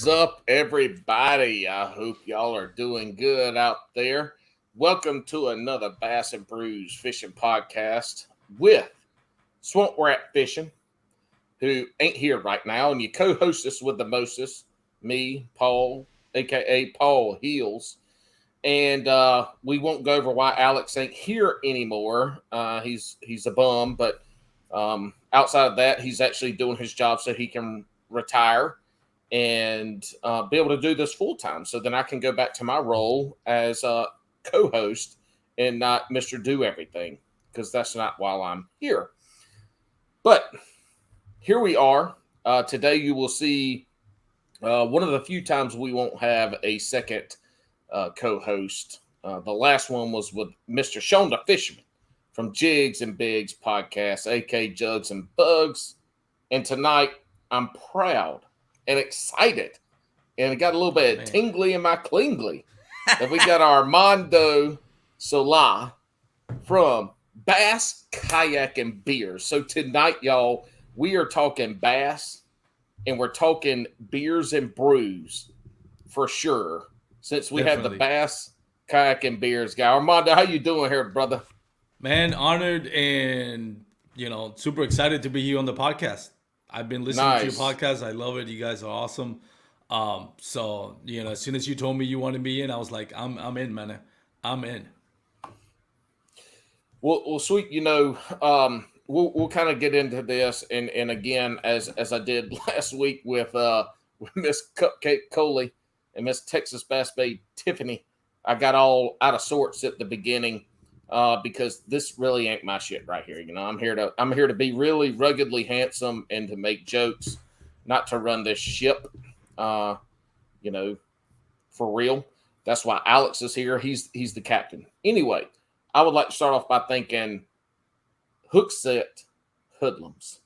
What is up, everybody? I hope y'all are doing good out there. Welcome to another Bass and Brews Fishing Podcast with Swamp Rat Fishing, who ain't here right now, and you co-host this with the mostest, me, Paul, aka Paul Heels. And we won't go over why Alex ain't here anymore. He's a bum, but outside of that, he's actually doing his job so he can retire and be able to do this full time. So then I can go back to my role as a co-host and not Mr. Do Everything, because that's not why I'm here. But here we are. Today you will see one of the few times we won't have a second co-host. The last one was with Mr. Sean the Fisherman from Jigs and Bigs podcast, aka Jugs and Bugs. And tonight I'm proud and excited, and it got a little bit tingly in my klingly that we got Armando Sola from Bass Kayak and Beer. So tonight, y'all, we are talking bass and we're talking beers and brews for sure, since we have the Bass Kayak and Beers guy. Armando, how you doing here, brother? Man, honored and, super excited to be here on the podcast. I've been listening to your podcast. I love it. You guys are awesome. So, as soon as you told me you wanted me in, I was like, I'm in, man. I'm in. Well, sweet. We'll kind of get into this, and again, as I did last week with Miss Cupcake Coley and Miss Texas Bass Bay Tiffany, I got all out of sorts at the beginning because this really ain't my shit right here. I'm here to be really ruggedly handsome and to make jokes, not to run this ship. For real. That's why Alex is here. He's the captain. Anyway, I would like to start off by thanking Hookset Hoodlums.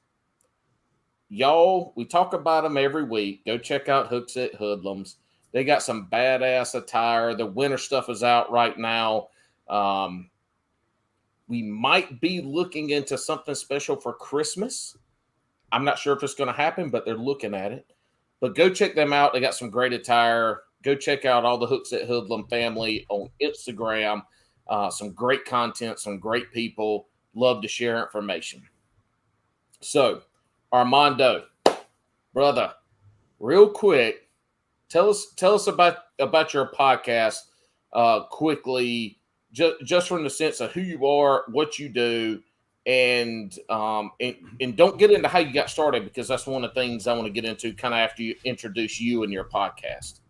Y'all, we talk about them every week. Go check out Hookset Hoodlums. They got some badass attire. The winter stuff is out right now. We might be looking into something special for Christmas. I'm not sure if it's going to happen, but they're looking at it. But go check them out. They got some great attire. Go check out all the Hookset Hoodlum family on Instagram. Some great content, some great people. Love to share information. So, Armando, brother, real quick, tell us about your podcast quickly, just from the sense of who you are, what you do, and don't get into how you got started, because that's one of the things I want to get into kind of after you introduce you and your podcast.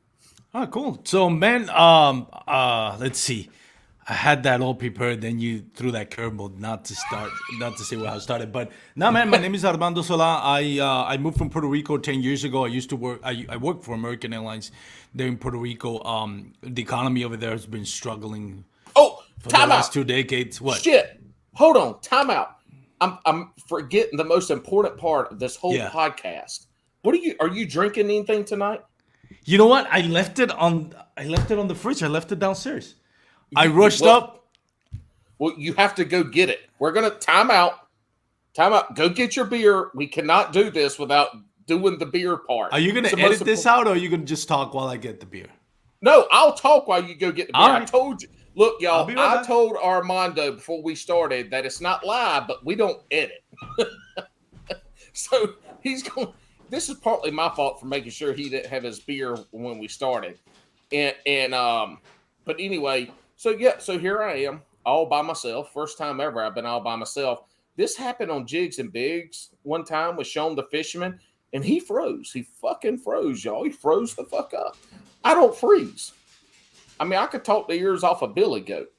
Oh, cool. So, man, let's see. I had that all prepared, then you threw that curveball not to say where I started. But now, man, my name is Armando Sola. I moved from Puerto Rico 10 years ago. I used to work. I worked for American Airlines there in Puerto Rico. The economy over there has been struggling. For the last 2 decades. What? Shit. Hold on. Time out. I'm forgetting the most important part of this whole podcast. Are you drinking anything tonight? You know what? I left it on the fridge. I left it downstairs. I rushed up. Well, you have to go get it. We're going to time out. Go get your beer. We cannot do this without doing the beer part. Are you going to edit this out, or are you going to just talk while I get the beer? No, I'll talk while you go get the beer. Right. I told you. Look, y'all, I told Armando before we started that it's not live, but we don't edit. So he's going. This is partly my fault for making sure he didn't have his beer when we started. But anyway, so here I am, all by myself. First time ever I've been all by myself. This happened on Jigs and Bigs one time with Sean the Fisherman, and he froze. He fucking froze, y'all. He froze the fuck up. I don't freeze. I mean, I could talk the ears off a billy goat.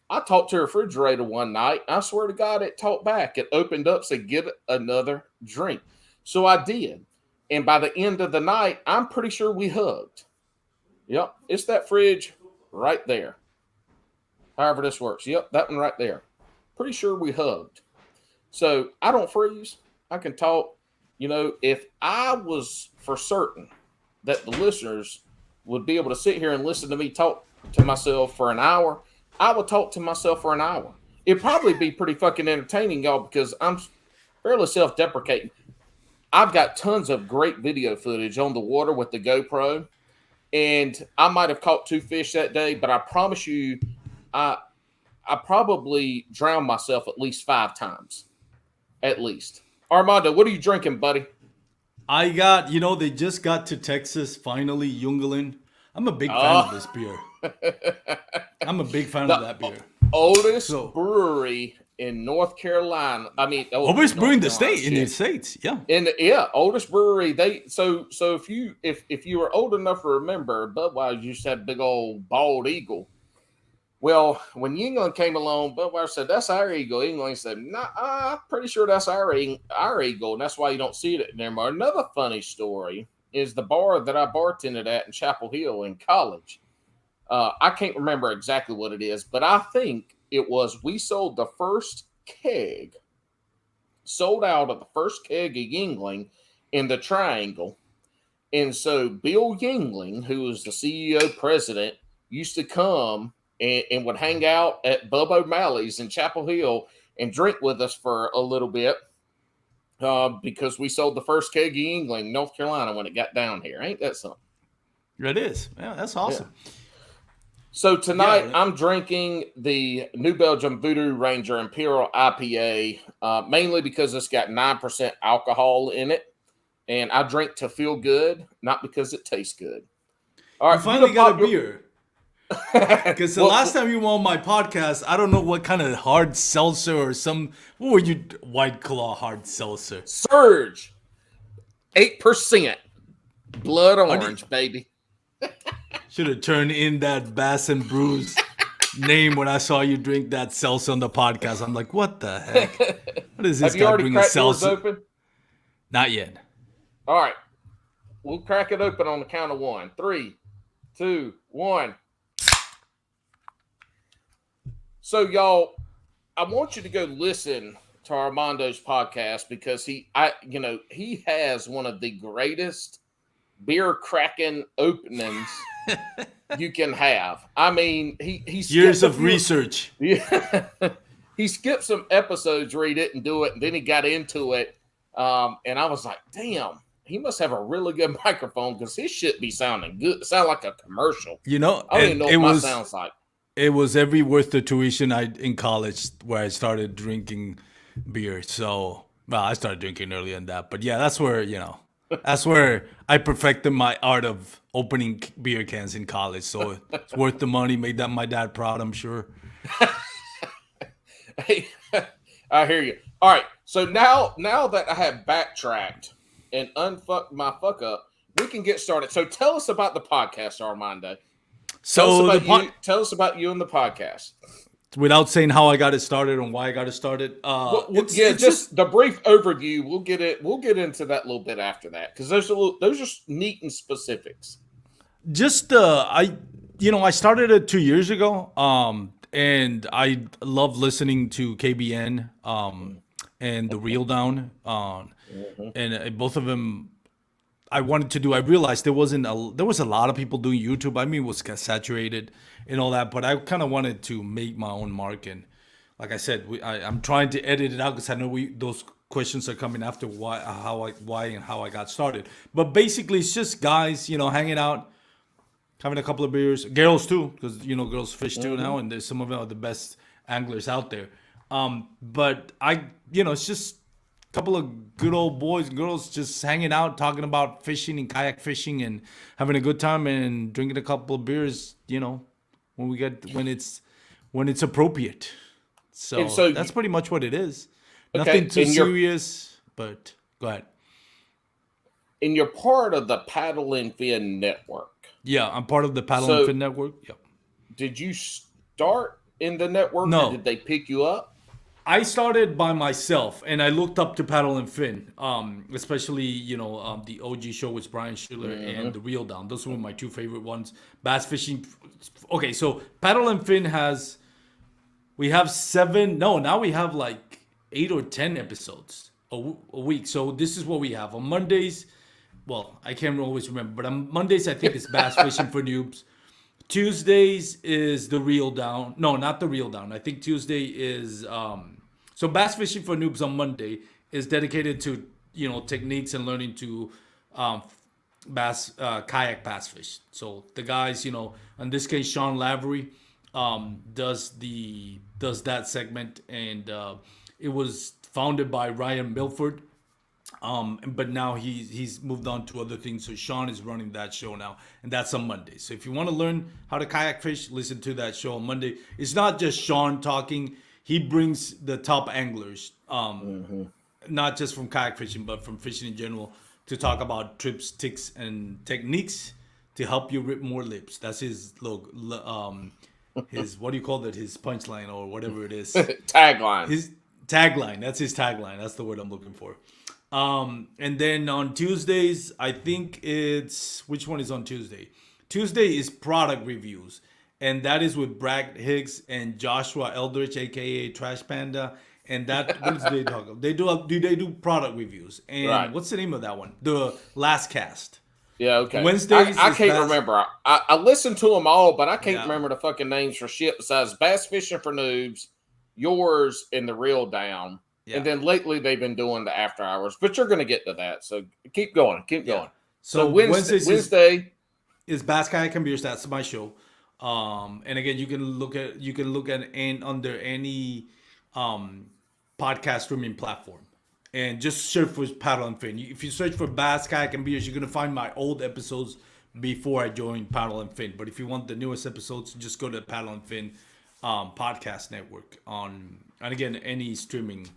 I talked to a refrigerator one night. I swear to God, it talked back. It opened up, said, "Get another drink." So I did. And by the end of the night, I'm pretty sure we hugged. Yep, it's that fridge right there. However this works. Yep, that one right there. Pretty sure we hugged. So I don't freeze. I can talk. If I was for certain that the listeners would be able to sit here and listen to me talk to myself for an hour, I would talk to myself for an hour. It'd probably be pretty fucking entertaining, y'all, because I'm fairly self-deprecating. I've got tons of great video footage on the water with the GoPro, and I might have caught 2 fish that day, but I promise you, I probably drowned myself at least 5 times, at least. Armando, what are you drinking, buddy? I got, they just got to Texas finally, Jungelin. I'm a big fan of this beer. I'm a big fan of that beer. Oldest brewery in North Carolina. I mean, oldest brewery in the States. Yeah. Oldest brewery. So if you were old enough to remember, Budweiser used to have big old bald eagle. Well, when England came along, Budweiser said, "That's our eagle." England said, "Nah, I'm pretty sure that's our eagle, and that's why you don't see it anymore." Another funny story is the bar that I bartended at in Chapel Hill in college. I can't remember exactly what it is, but I think it was we sold the first keg, sold out of the first keg of Yingling in the Triangle. And so Bill Yingling, who was the CEO president, used to come and would hang out at Bub O'Malley's in Chapel Hill and drink with us for a little bit because we sold the first keg of Yingling, North Carolina, when it got down here. Ain't that something? It is. Yeah, that's awesome. Yeah. So tonight I'm drinking the New Belgium Voodoo Ranger Imperial IPA, mainly because it's got 9% alcohol in it. And I drink to feel good, not because it tastes good. All right, you finally got a beer. Because the last time you were on my podcast, I don't know what kind of hard seltzer or what were you, White Claw hard seltzer? Surge. 8%. Blood orange, baby. Should have turned in that Bass and Brews name when I saw you drink that seltzer on the podcast. I'm like, what the heck? What is this guy bringing seltzer? Open? Not yet. All right. We'll crack it open on the count of 1. 3, 2, 1. So, y'all, I want you to go listen to Armando's podcast because he has one of the greatest beer cracking openings you can have. I mean, he years of research. Yeah, he skipped some episodes where he didn't do it, and then he got into it. And I was like, damn, he must have a really good microphone because his shit be sounding good. Sound like a commercial. I don't even know what mine sounds like. It was every worth the tuition in college where I started drinking beer. So, I started drinking earlier than that. But yeah, that's where, that's where I perfected my art of opening beer cans in college. So it's worth the money. Made my dad proud, I'm sure. Hey, I hear you. All right. So now that I have backtracked and unfucked my fuck up, we can get started. So tell us about the podcast, Armando. Tell us about you and the podcast. Without saying how I got it started and why I got it started. Just the brief overview. We'll get into that a little bit after that because those are neat and specifics. Just I started it 2 years ago. And I love listening to KBN and the Reel Down. And both of them I wanted to do. I realized there was a lot of people doing YouTube. I mean, it was saturated and all that, but I kind of wanted to make my own mark. And like I said, I'm trying to edit it out because I know those questions are coming after why and how I got started. But basically, it's just guys, hanging out, having a couple of beers, girls too, because girls fish too now, and there's some of them are the best anglers out there. But it's just a couple of good old boys and girls just hanging out, talking about fishing and kayak fishing and having a good time and drinking a couple of beers, when it's appropriate. So that's pretty much what it is. Okay, nothing too serious, but go ahead. And you're part of the Paddle and Fin Network. Yeah, I'm part of the Paddle and Fin Network. Yep. Did you start in the network? No. Or did they pick you up? I started by myself, and I looked up to Paddle and Fin, especially, the OG show with Brian Schiller and the Reel Down. Those were my two favorite ones. Bass fishing. Okay, so Paddle and Fin we have 7, now we have like 8 or 10 episodes a week. So this is what we have. On Mondays, well, I can't always remember, but on Mondays, I think it's Bass Fishing for Noobs. Tuesdays is the Reel Down. No, not the Reel Down. I think Tuesday is... So Bass Fishing for Noobs on Monday is dedicated to, techniques and learning to um, kayak bass fish. So the guys, in this case, Sean Lavery, does that segment, and it was founded by Ryan Milford. But now he's moved on to other things. So Sean is running that show now, and that's on Monday. So if you want to learn how to kayak fish, listen to that show on Monday. It's not just Sean talking; he brings the top anglers, not just from kayak fishing, but from fishing in general, to talk about trips, ticks, and techniques to help you rip more lips. That's his his what do you call it? His punchline or whatever it is. Tagline. His tagline. That's his tagline. That's the word I'm looking for. And then on Tuesdays, I think it's which one is on Tuesday? Tuesday is product reviews, and that is with Brad Higgs and Joshua Eldridge, aka Trash Panda. And that what do they talk about? They do product reviews. And Right. What's the name of that one? The Last Cast. Yeah, okay. Wednesdays I is can't remember. I listened to them all, but I can't remember the fucking names for shit besides Bass Fishing for Noobs, yours, and The Real Down. Yeah. And then lately they've been doing the after hours, but you're going to get to that. So keep going. So Wednesday is Bass Kayak and Beer. That's my show. And again, you can look at and under any podcast streaming platform, and just search for Paddle and Fin. If you search for Bass Kayak and Beers, you're going to find my old episodes before I joined Paddle and Fin. But if you want the newest episodes, just go to Paddle and Fin podcast network and again, any streaming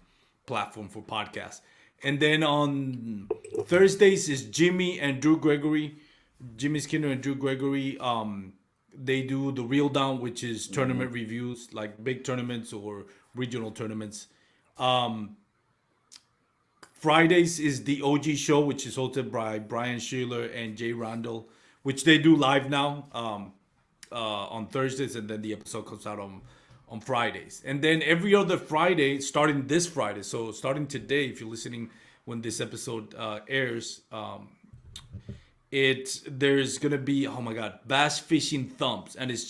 platform for podcasts. And then on Thursdays is Jimmy Skinner and Drew Gregory. They do the Reel Down, which is tournament reviews, like big tournaments or regional tournaments. Fridays is the OG show, which is hosted by Brian Shearer and Jay Randall, which they do live now on Thursdays, and then the episode comes out on Fridays. And then every other Friday, starting this Friday, so starting today, if you're listening when this episode airs, there's gonna be, oh my god, Bass Fishing Thumps, and it's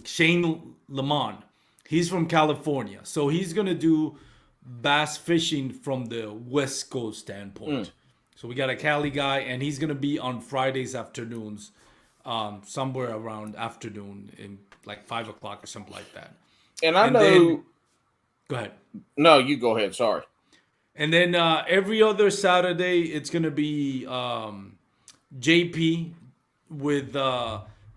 Shane Lamont. He's from California, so he's gonna do bass fishing from the West Coast standpoint. So we got a Cali guy, and he's gonna be on Fridays afternoons, somewhere around afternoon in like 5 o'clock or something like that. And then, go ahead. No, you go ahead. Sorry. And then every other Saturday, it's gonna be JP with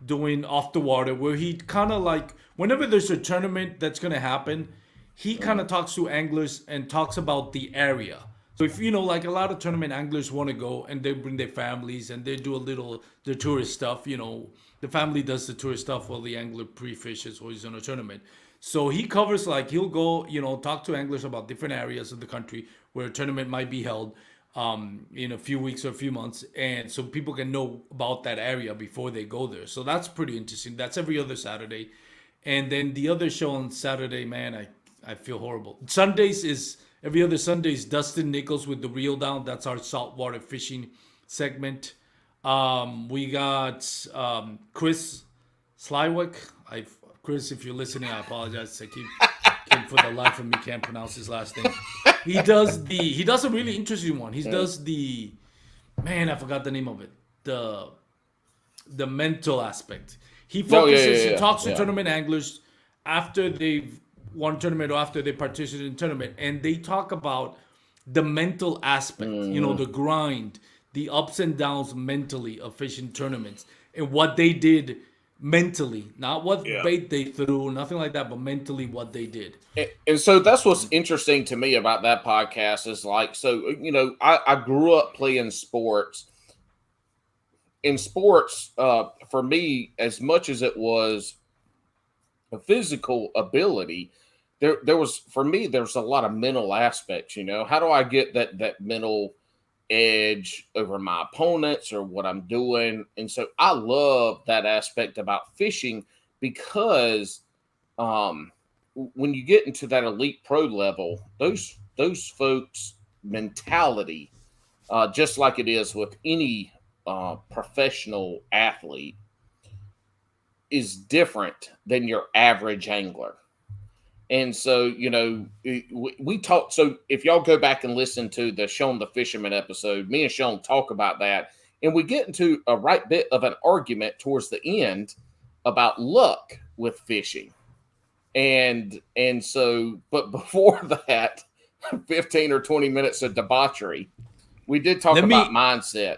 doing Off the Water, where he kind of like whenever there's a tournament that's gonna happen, he kind of talks to anglers and talks about the area. So if like a lot of tournament anglers want to go and they bring their families and they do the tourist stuff, the family does the tourist stuff while the angler pre-fishes or he's in a tournament. So he covers he'll go, talk to anglers about different areas of the country where a tournament might be held in a few weeks or a few months. And so people can know about that area before they go there. So that's pretty interesting. That's every other Saturday. And then the other show on Saturday, man, I feel horrible. Every other Sunday is Dustin Nichols with the Reel Down. That's our saltwater fishing segment. We got Chris Slywick. Chris, if you're listening, I apologize. I keep for the life of me can't pronounce his last name. He does a really interesting one. He does I forgot the name of it. The mental aspect. He focuses. He talks to tournament anglers after they've won tournament or after they participate in tournament, and they talk about the mental aspect. The grind, the ups and downs mentally of fishing tournaments, and what they did mentally, not what bait they threw, nothing like that, but mentally what they did. And so that's what's interesting to me about that podcast is I grew up playing sports. In sports, for me, as much as it was a physical ability, there was a lot of mental aspects. How do I get that mental edge over my opponents or what I'm doing? And so I love that aspect about fishing because when you get into that elite pro level, those folks' mentality, just like it is with any professional athlete, is different than your average angler. And so, we talk. So if y'all go back and listen to the Sean the Fisherman episode, me and Sean talk about that. And we get into a right bit of an argument towards the end about luck with fishing. And so, but before that, 15 or 20 minutes of debauchery, we did talk about mindset.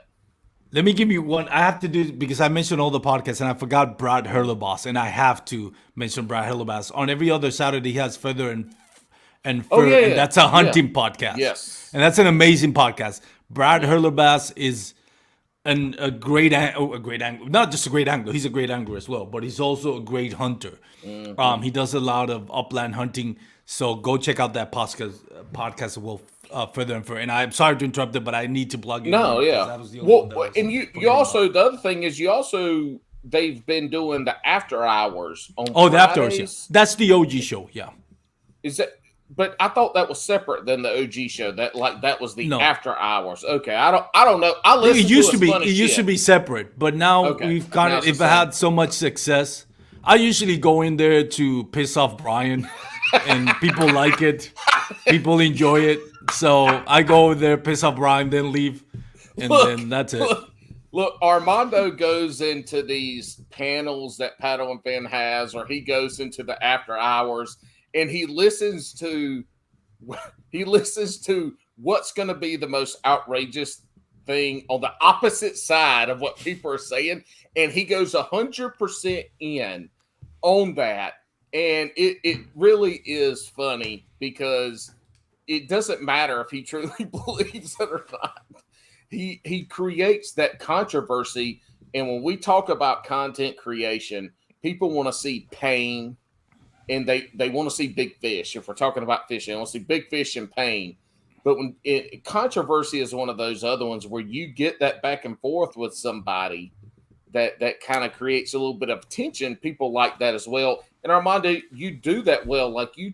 Let me give you one. I have to do because I mentioned all the podcasts and I forgot Brad Hurlebass, and I have to mention Brad Hurlebass. On every other Saturday, he has Feather and Fur, and that's a hunting podcast. Yes, and that's an amazing podcast. Brad Hurlebass is a great angler, not just a great angler. He's a great angler as well, but he's also a great hunter. Mm-hmm. He does a lot of upland hunting, so go check out that podcast. Will Further and Fur. And I'm sorry to interrupt it, but I need to plug you. No, yeah. That was the only one and you also, the other thing is they've been doing the after hours on Fridays. The after hours, yeah. That's the OG show, yeah. Is that? But I thought that was separate than the OG show. That was the after hours. Okay, I don't know. I listen. It used to be separate, but now we've kind of it had so much success. I usually go in there to piss off Brian, and people like it. People enjoy it. So I go there, piss off Brian, then leave, and then that's it. Look, Armando goes into these panels that Paddle and Fin has, or he goes into the after hours, and he listens to what's going to be the most outrageous thing on the opposite side of what people are saying, and he goes 100% in on that, and it really is funny because it doesn't matter if he truly believes it or not. He creates that controversy. And when we talk about content creation, people want to see pain and they want to see big fish. If we're talking about fishing, they want to see big fish and pain. But controversy is one of those other ones where you get that back and forth with somebody that kind of creates a little bit of tension. People like that as well. And Armando, you do that well. Like you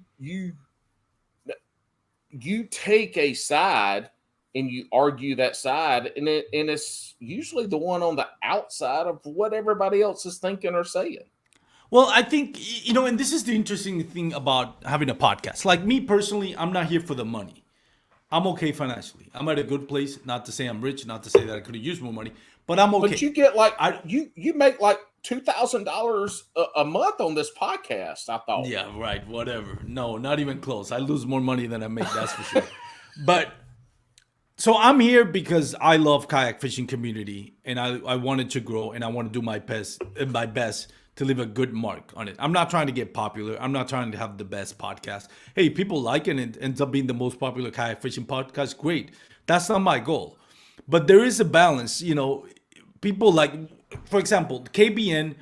take a side and you argue that side, and it's usually the one on the outside of what everybody else is thinking or saying. Well, I think, and this is the interesting thing about having a podcast. Like me personally, I'm not here for the money. I'm okay financially. I'm at a good place. Not to say I'm rich, not to say that I could have used more money, but I'm okay. But you get you make like $2,000 a month on this podcast, I thought. Yeah, right. Whatever. No, not even close. I lose more money than I make, that's for sure. But so I'm here because I love kayak fishing community, and I wanted to grow, and I want to do my best to leave a good mark on it. I'm not trying to get popular. I'm not trying to have the best podcast. Hey, people like it and it ends up being the most popular kayak fishing podcast. Great. That's not my goal. But there is a balance. People like, for example, KBN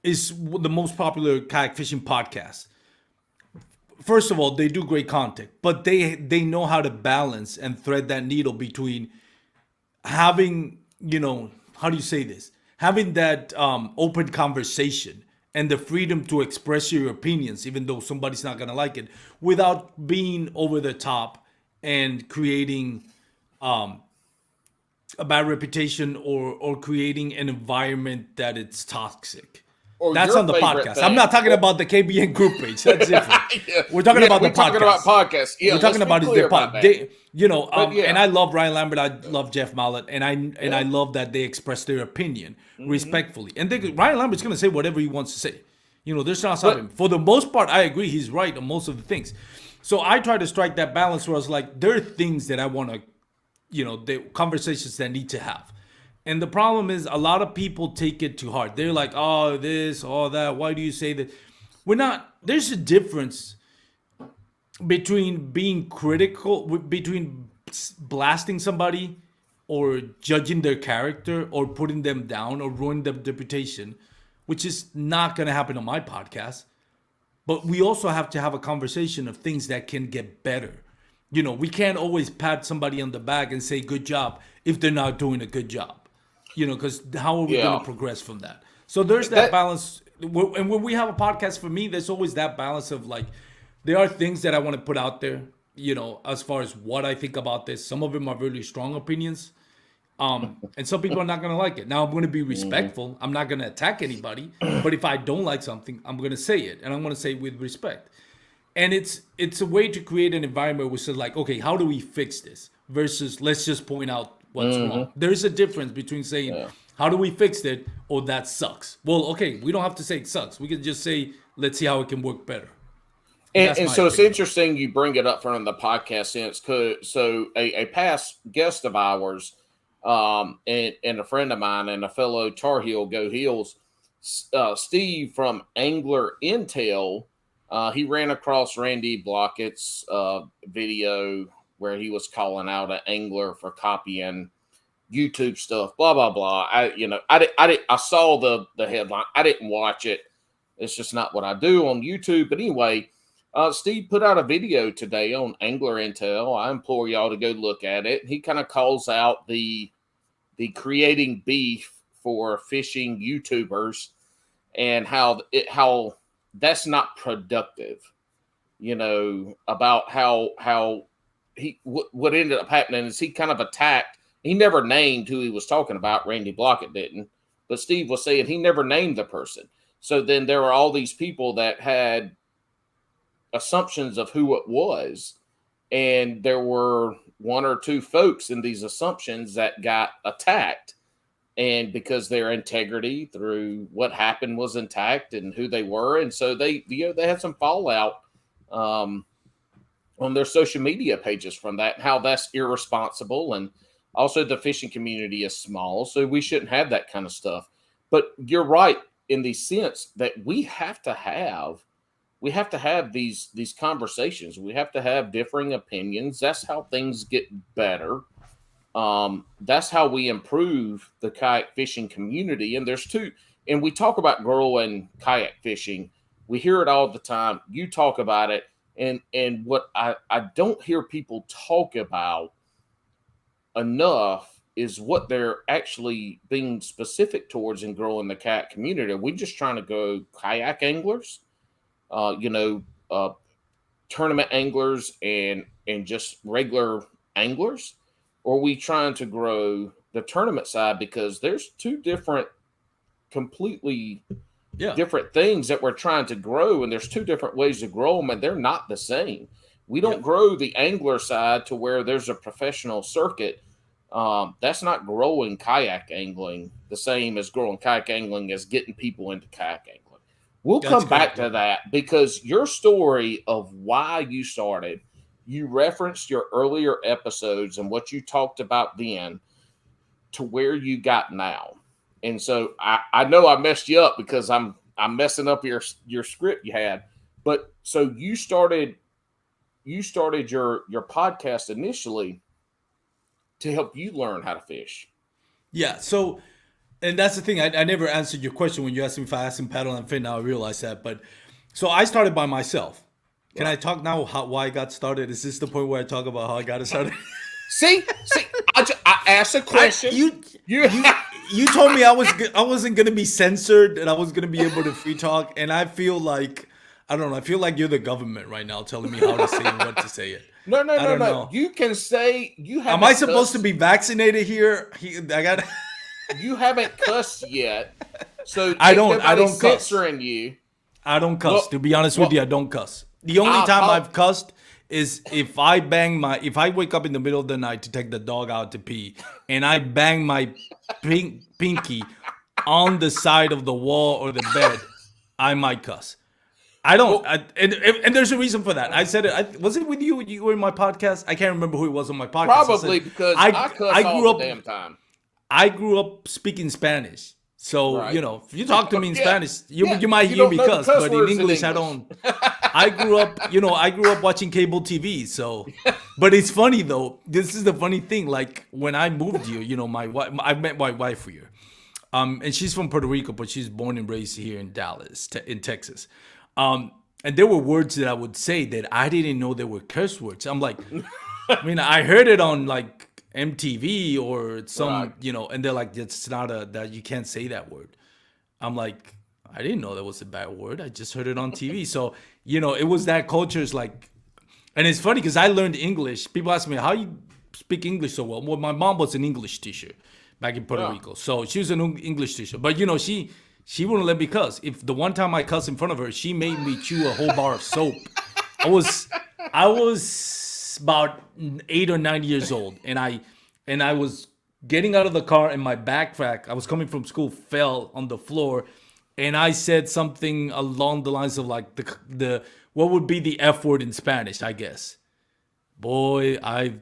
is the most popular kayak fishing podcast. First of all, they do great content, but they know how to balance and thread that needle between having, how do you say this? Having that open conversation and the freedom to express your opinions, even though somebody's not going to like it, without being over the top and creating a bad reputation or creating an environment that it's toxic. That's on the podcast. Thing. I'm not talking about the KBN group page. That's different. We're talking about the podcast. Talking about podcasts. Yeah, we're talking about their podcast. And I love Ryan Lambert. I love Jeff Mallett, and I love that they express their opinion respectfully. And Ryan Lambert's going to say whatever he wants to say. There's not something. For the most part, I agree. He's right on most of the things. So I try to strike that balance where I was like, there are things that I want to, the conversations that need to have. And the problem is a lot of people take it too hard. They're like, oh, this, all that. Why do you say that? There's a difference between being critical, between blasting somebody or judging their character or putting them down or ruining their reputation, which is not going to happen on my podcast. But we also have to have a conversation of things that can get better. We can't always pat somebody on the back and say good job if they're not doing a good job. Because how are we going to progress from that? So there's that balance. And when we have a podcast, for me, there's always that balance of like, there are things that I want to put out there, as far as what I think about this. Some of them are really strong opinions. And some people are not going to like it. Now, I'm going to be respectful. I'm not going to attack anybody. But if I don't like something, I'm going to say it. And I'm going to say it with respect. And it's a way to create an environment which is like, okay, how do we fix this? Versus let's just point out what's wrong. There is a difference between saying, how do we fix it? Or that sucks. Well, okay, we don't have to say it sucks. We can just say, let's see how it can work better. And so it's interesting you bring it up from the podcast sense. So a past guest of ours, and a friend of mine and a fellow Tar Heel Go Heels, Steve from Angler Intel, he ran across Randy Blockett's video where he was calling out an angler for copying YouTube stuff, blah blah blah. I saw the headline. I didn't watch it. It's just not what I do on YouTube. But anyway, Steve put out a video today on Angler Intel. I implore y'all to go look at it. He kind of calls out the creating beef for fishing YouTubers and how that's not productive. About how what ended up happening is he kind of attacked. He never named who he was talking about. Randy Blockett didn't, but Steve was saying he never named the person. So then there were all these people that had assumptions of who it was, and there were one or two folks in these assumptions that got attacked, and because their integrity through what happened was intact and who they were, and so they had some fallout on their social media pages from that, and how that's irresponsible. And also the fishing community is small, so we shouldn't have that kind of stuff. But you're right in the sense that we have to have these conversations. We have to have differing opinions. That's how things get better. That's how we improve the kayak fishing community. And and we talk about growing kayak fishing. We hear it all the time. You talk about it. And what I don't hear people talk about enough is what they're actually being specific towards in growing the kayak community. Are we just trying to go kayak anglers? Tournament anglers and just regular anglers? Or are we trying to grow the tournament side? Because there's two completely different things that we're trying to grow, and there's two different ways to grow them, and they're not the same. We don't grow the angler side to where there's a professional circuit. That's not growing kayak angling the same as growing kayak angling as getting people into kayak angling. We'll come back to that, because your story of why you started, you referenced your earlier episodes and what you talked about then to where you got now. And so I know I messed you up because I'm messing up your script you had. But so you started your podcast initially to help you learn how to fish. Yeah. So, and that's the thing. I never answered your question when you asked me if I asked him paddle and fin. Now I realize that. But so I started by myself. Can I talk now why I got started? Is this the point where I talk about how I got started? See, I asked a question. You told me I wasn't gonna be censored and I was gonna be able to free talk, and I feel like I don't know. I feel like you're the government right now telling me how to say and what to say it. No. You can say you have. Am I supposed to be vaccinated here? You haven't cussed yet, so I don't censoring cuss. You. I don't cuss. Well, to be honest with you, I don't cuss. The only time I've cussed is if I wake up in the middle of the night to take the dog out to pee, and I bang my pinky on the side of the wall or the bed, I might cuss. I don't, and there's a reason for that. I said it. Was it with you? You were in my podcast. I can't remember who it was on my podcast. Probably because I cuss all the damn time. I grew up speaking Spanish. So, if you talk to me in Spanish, you might hear me cuss, but in English, I don't. I grew up watching cable TV. So, but it's funny though. This is the funny thing. Like when I moved here, I met my wife here. And she's from Puerto Rico, but she's born and raised here in Dallas, in Texas. And there were words that I would say that I didn't know they were curse words. I'm like, I heard it on like MTV or some, and they're like, it's not that you can't say that word. I'm like, I didn't know that was a bad word. I just heard it on TV. So, it was that culture is like, and it's funny because I learned English. People ask me, how you speak English so well? Well, my mom was an English teacher back in Puerto Rico. So she was an English teacher. But, she wouldn't let me cuss. If the one time I cussed in front of her, she made me chew a whole bar of soap I was about 8 or 9 years old, and I was getting out of the car, and my backpack, I was coming from school, fell on the floor, and I said something along the lines of like the what would be the F word in Spanish, I guess. Boy, I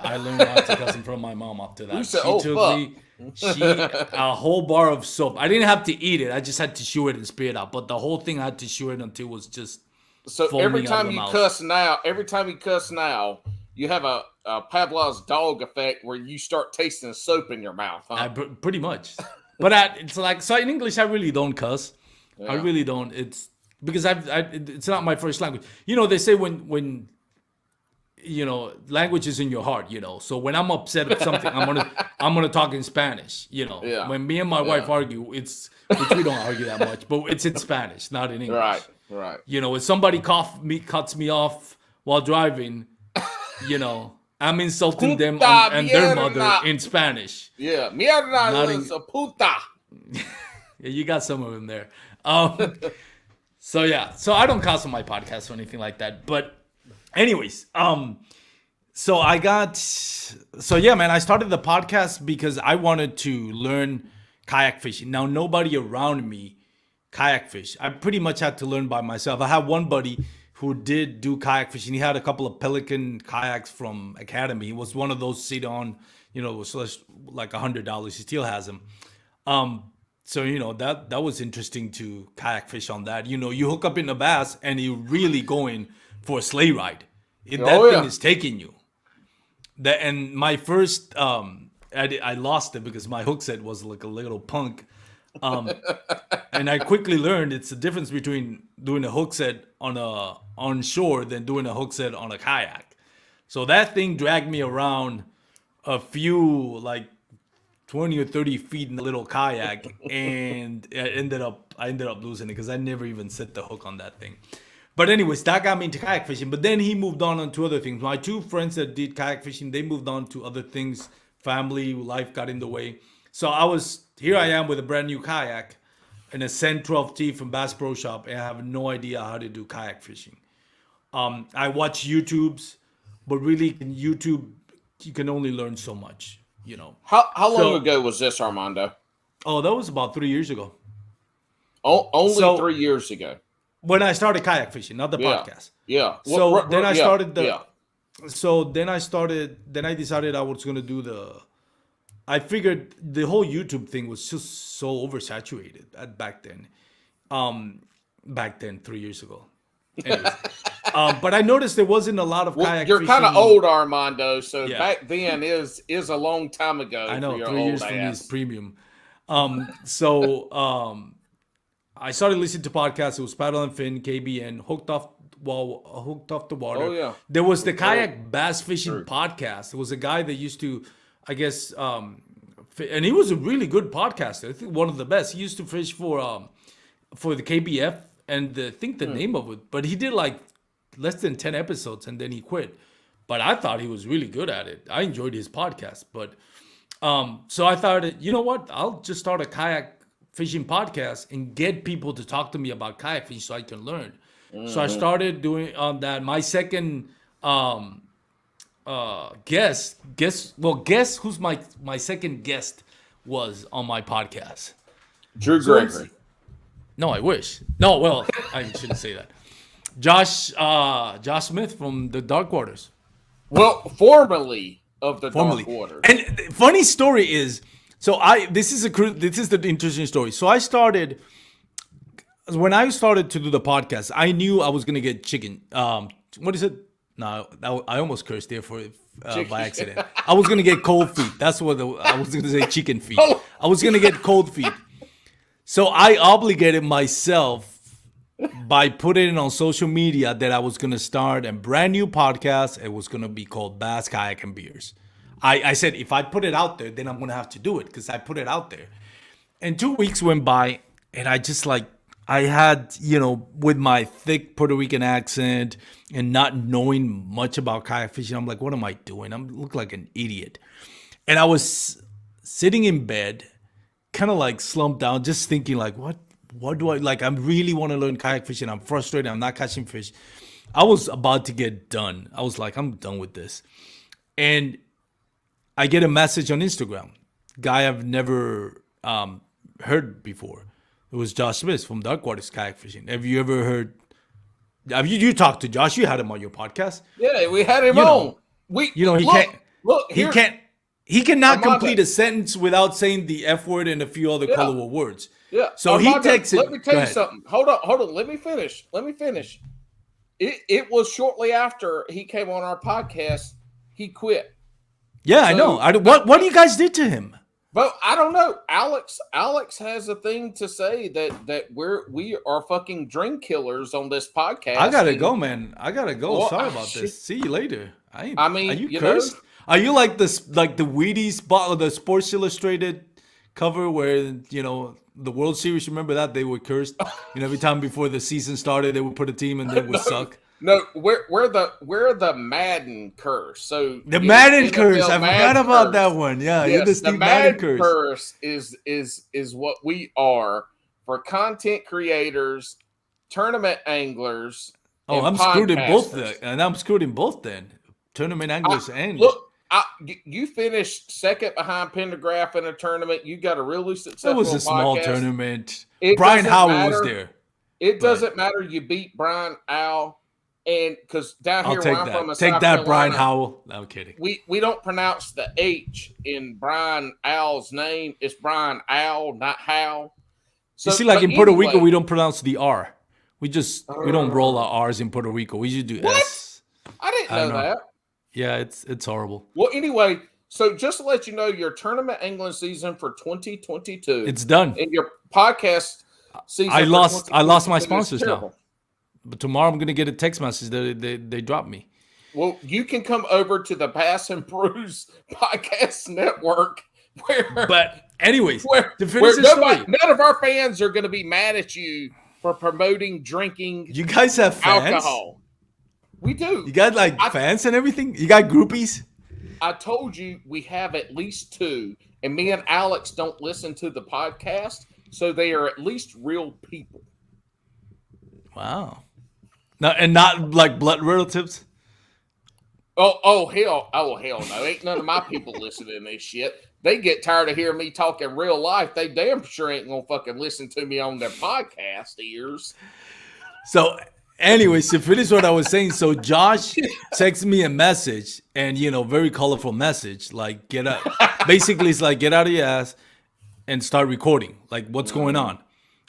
learned not to cuss in front of my mom after that. said, She took me a whole bar of soap. I didn't have to eat it. I just had to chew it and spit it out. But the whole thing I had to chew it until it was just So foaming every out of time the you mouth. cuss now, you have a Pavlov's dog effect where you start tasting soap in your mouth, huh? Pretty much. But it's like, so in English, I really don't cuss. Yeah. I really don't. It's because it's not my first language. You know, they say when language is in your heart, So when I'm upset at something, I'm gonna talk in Spanish, Yeah. When me and my wife argue, which we don't argue that much, but it's in Spanish, not in English. Right. If somebody cuts me off while driving, I'm insulting them Puta and their mierda. mother in Spanish. Yeah. Mierda Not es a puta. Yeah, you got some of them there. So I don't cuss on my podcast or anything like that. But anyways, man, I started the podcast because I wanted to learn kayak fishing. Now, nobody around me kayak fish. I pretty much had to learn by myself. I have one buddy who did do kayak fishing. He had a couple of Pelican kayaks from Academy. He was one of those sit-on, it was like $100. He still has them. So that was interesting to kayak fish on that. You hook up in a bass and you're really going for a sleigh ride. That thing is taking you. And my first, I lost it because my hook set was like a little punk. And I quickly learned it's the difference between doing a hook set on shore than doing a hook set on a kayak. So that thing dragged me around a few, like 20 or 30 feet in a little kayak, and I ended up losing it because I never even set the hook on that thing. But anyways, that got me into kayak fishing. But then he moved on to other things. My two friends that did kayak fishing, they moved on to other things. Family, life got in the way. So here I am with a brand new kayak and a Sen 12T from Bass Pro Shop, and I have no idea how to do kayak fishing. I watch YouTubes, but really in YouTube, you can only learn so much, How long ago was this, Armando? Oh, that was about 3 years ago. Only 3 years ago. When I started kayak fishing, not the podcast. Yeah. So then I started then I decided I was going to do I figured the whole YouTube thing was just so oversaturated back then. 3 years ago. Anyways, but I noticed there wasn't a lot of kayak You're fishing. kind of old, Armando, so Yeah. back then is a long time ago. I know, for your 3 years old for me ass. is premium. I started listening to podcasts. It was Paddle and Fin, KBN, hooked off the water. Oh, yeah. There was the kayak bass fishing podcast. There was a guy that used to, I guess, and he was a really good podcaster. I think one of the best. He used to fish for the KBF, and I think the name of it. But he did like less than 10 episodes, and then he quit. But I thought he was really good at it. I enjoyed his podcast. But so I thought, you know what? I'll just start a kayak fishing podcast and get people to talk to me about kayak fishing so I can learn. So I started doing that. My second guess who's my second guest was on my podcast. Drew Gregory. No, I wish. No, well, I shouldn't say that. Josh Smith from the Dark Waters. Well, formerly of the Dark Waters. And the funny story is, this is the interesting story. So when I started to do the podcast, I knew I was gonna get chicken. What is it? No, I almost cursed there by accident. I was gonna get cold feet. That's what I was gonna say. Chicken feet. I was gonna get cold feet. So I obligated myself by putting it on social media that I was gonna start a brand new podcast. It was gonna be called Bass Kayak and Beers. I said if I put it out there, then I'm gonna have to do it because I put it out there. And 2 weeks went by, and I had, with my thick Puerto Rican accent and not knowing much about kayak fishing, I'm like, what am I doing? I look like an idiot. And I was sitting in bed, kind of like slumped down, just thinking like, what do I, like, I really want to learn kayak fishing. I'm frustrated. I'm not catching fish. I was about to get done. I was like, I'm done with this. And I get a message on Instagram. Guy I've never heard before. It was Josh Smith from Dark Waters Kayak Fishing. Have you ever heard? Have you talked to Josh? You had him on your podcast. Yeah, we had him on. He cannot complete a sentence without saying the F word and a few other colorful words. Yeah. So Armando, he texted. Let me tell you something. Hold on. Let me finish. It was shortly after he came on our podcast, he quit. Yeah, I know. What do you guys did to him? But I don't know. Alex has a thing to say that we are fucking drink killers on this podcast. I gotta go, man. I gotta go. Well, sorry about this. See you later. I mean, are you cursed? Are you like this, like the Wheaties bottle, the Sports Illustrated cover where the World Series? Remember that they were cursed. Every time before the season started, they would put a team and they would suck. No, we're the Madden curse. So the Madden curse. I forgot about that one. Yeah, yes, the Madden curse is what we are for content creators, tournament anglers. Oh, I'm screwed in both and I'm screwed in both then. Tournament anglers and look. You finished second behind Pendergraph in a tournament. You got a really successful. It was a small tournament. Brian Howell was there. It doesn't matter. You beat Brian Al. And because down here where I'm from, take that, Brian Howell. No, I'm kidding. We don't pronounce the H in Brian Al's name. It's Brian Al, not Hal. So, you see, like in Puerto Rico, we don't pronounce the R. We don't roll our R's in Puerto Rico. We just do what? S. I didn't know that. Yeah, it's horrible. Well, anyway, so just to let you know, your tournament angling season for 2022, it's done. And your podcast season, I lost my sponsors now. But tomorrow I'm going to get a text message that they dropped me. Well, you can come over to the Bass and Brews Podcast Network. But anyways, where none of our fans are going to be mad at you for promoting drinking. You guys have fans? Alcohol. We do. You got fans and everything? You got groupies? I told you we have at least 2. And me and Alex don't listen to the podcast. So they are at least real people. Wow. No, and not like blood relatives. Oh hell no! Ain't none of my people listening to this shit. They get tired of hearing me talking real life. They damn sure ain't gonna fucking listen to me on their podcast ears. So, anyways, to finish what I was saying, so Josh texted me a message, and very colorful message, like basically it's like get out of your ass and start recording, like what's going on.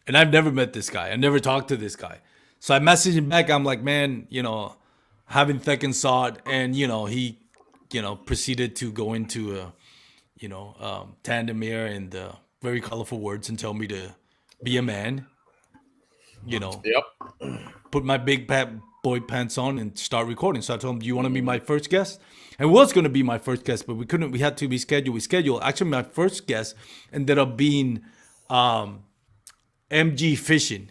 And I've never met this guy. I never talked to this guy. So I messaged him back. I'm like, man, having thick and sawed, and he, proceeded to go into tandem air and very colorful words and tell me to be a man. Yep. Put my big boy pants on and start recording. So I told him, do you want to be my first guest? And it was going to be my first guest, but we couldn't. We had to reschedule. We scheduled. Actually, my first guest ended up being MG Fishing.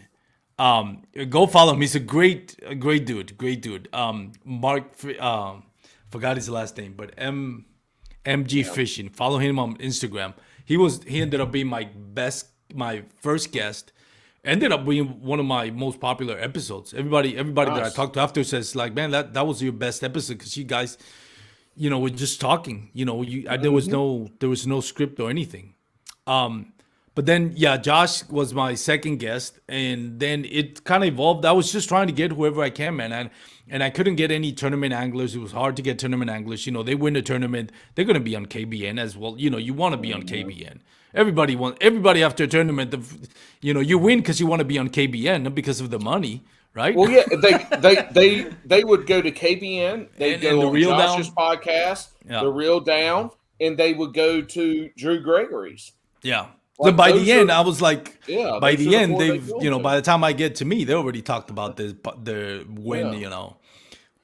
Go follow him. He's a great dude. Mark, forgot his last name, but MG Fishing. Follow him on Instagram. He ended up being my first guest. Ended up being one of my most popular episodes. Everybody that I talked to after says like, man, that was your best episode because you guys, were just talking. There was no script or anything. But then, Josh was my second guest, and then it kind of evolved. I was just trying to get whoever I can, man, and I couldn't get any tournament anglers. It was hard to get tournament anglers. They win the tournament, they're going to be on KBN as well. You want to be on KBN. Everybody after a tournament, you win because you want to be on KBN, not because of the money, right? Well, yeah, they would go to KBN, they'd go on Josh's podcast, The Real Down, and they would go to Drew Gregory's. Yeah. Like by the end, I was like, by the end, by the time I get to me, they already talked about the win,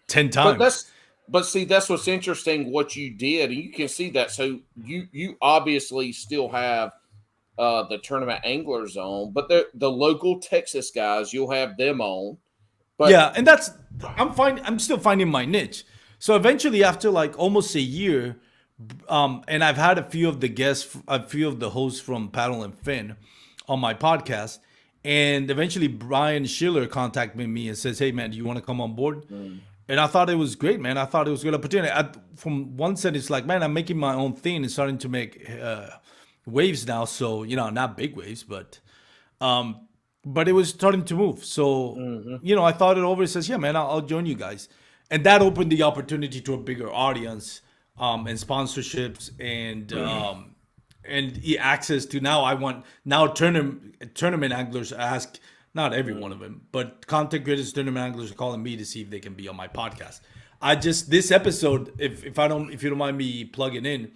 10 times. But see, that's what's interesting, what you did, and you can see that. So you obviously still have the tournament anglers on, but the local Texas guys, you'll have them on. But yeah, and I'm still finding my niche. So eventually, after like almost a year, and I've had a few of the hosts from Paddle and Fin on my podcast, And eventually Brian Schiller contacted me and says, "Hey man, do you want to come on board?" Mm. And I thought it was great, man. I thought it was a good opportunity. From one side, it's like, man, I'm making my own thing and starting to make waves now. So, not big waves, but it was starting to move. So, I thought it over. It says, yeah, man, I'll join you guys. And that opened the opportunity to a bigger audience, and sponsorships and access to now tournament anglers ask, not every one of them, but content creators, tournament anglers are calling me to see if they can be on my podcast. This episode, if you don't mind me plugging in,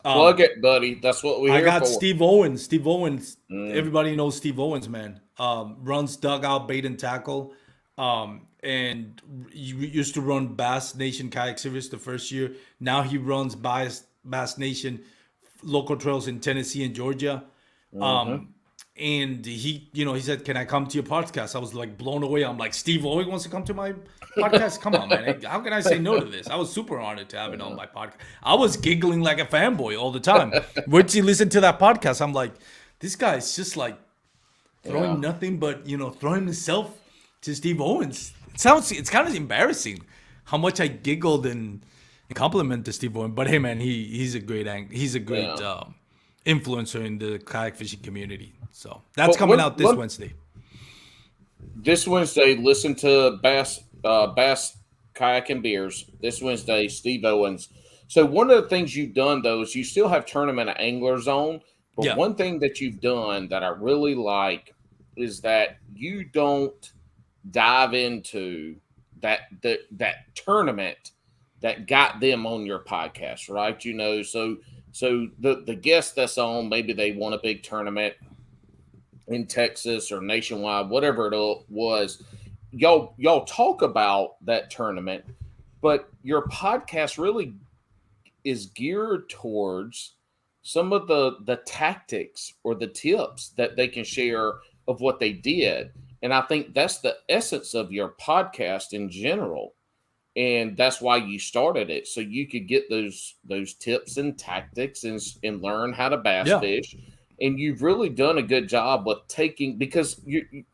plug it, buddy. That's what we. I got for. Steve Owens. Steve Owens. Everybody knows Steve Owens, man. Runs Dugout Bait and Tackle, and he used to run Bass Nation Kayak Series the first year. Now he runs Bass Nation local trails in Tennessee and Georgia. And he said, "Can I come to your podcast?" I was like blown away. I'm like, Steve Owens wants to come to my podcast? Come on, man. How can I say no to this? I was super honored to have it on my podcast. I was giggling like a fanboy all the time. Once you listen to that podcast, I'm like, this guy's just like throwing nothing but, throwing himself to Steve Owens. It's kind of embarrassing how much I giggled and complimented Steve Owens. But hey, man, he's a great influencer in the kayak fishing community. So that's coming out this Wednesday. This Wednesday, listen to Bass Kayak and Beers. This Wednesday, Steve Owens. So one of the things you've done, though, is you still have Tournament of Anglers on. But one thing that you've done that I really like is that you don't dive into that tournament that got them on your podcast, right? So the guest that's on, maybe they won a big tournament in Texas or nationwide, whatever it was. Y'all talk about that tournament, but your podcast really is geared towards some of the tactics or the tips that they can share of what they did. And I think that's the essence of your podcast in general. And that's why you started it, so you could get those tips and tactics and learn how to bass fish. And you've really done a good job with because we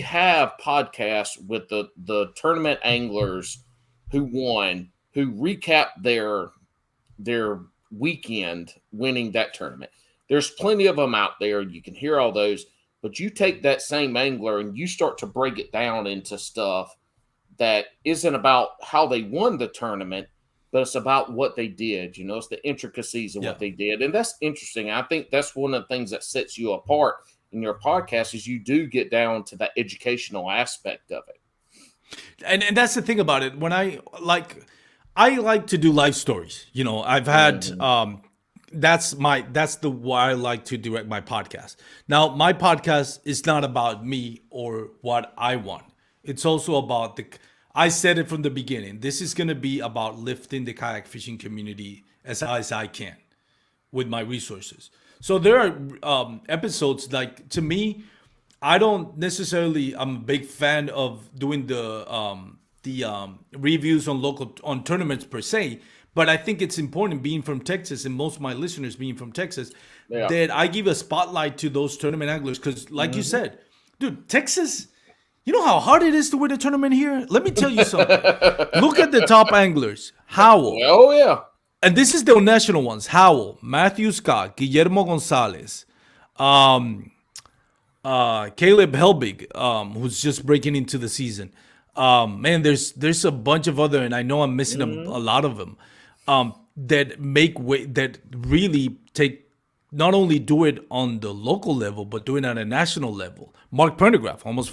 have podcasts with the tournament anglers who won, who recap their weekend winning that tournament. There's plenty of them out there. You can hear all those, but you take that same angler and you start to break it down into stuff that isn't about how they won the tournament, but it's about what they did. It's the intricacies of what they did. And that's interesting. I think that's one of the things that sets you apart in your podcast is you do get down to that educational aspect of it. And that's the thing about it. When I like to do life stories. I've had that's why I like to direct my podcast. Now, my podcast is not about me or what I want. It's also about I said it from the beginning. This is going to be about lifting the kayak fishing community as high as I can with my resources. So there are episodes like, to me, I'm a big fan of doing the reviews on tournaments per se, but I think it's important, being from Texas and most of my listeners being from Texas, that I give a spotlight to those tournament anglers because, like you said, dude, Texas. You know how hard it is to win a tournament here? Let me tell you something. Look at the top anglers. Howell. Oh, yeah. And this is the national ones. Howell, Matthew Scott, Guillermo Gonzalez, Caleb Helbig, who's just breaking into the season. Man, there's a bunch of other, and I know I'm missing a lot of them, that really not only do it on the local level, but do it on a national level. Mark Pendergraph, almost,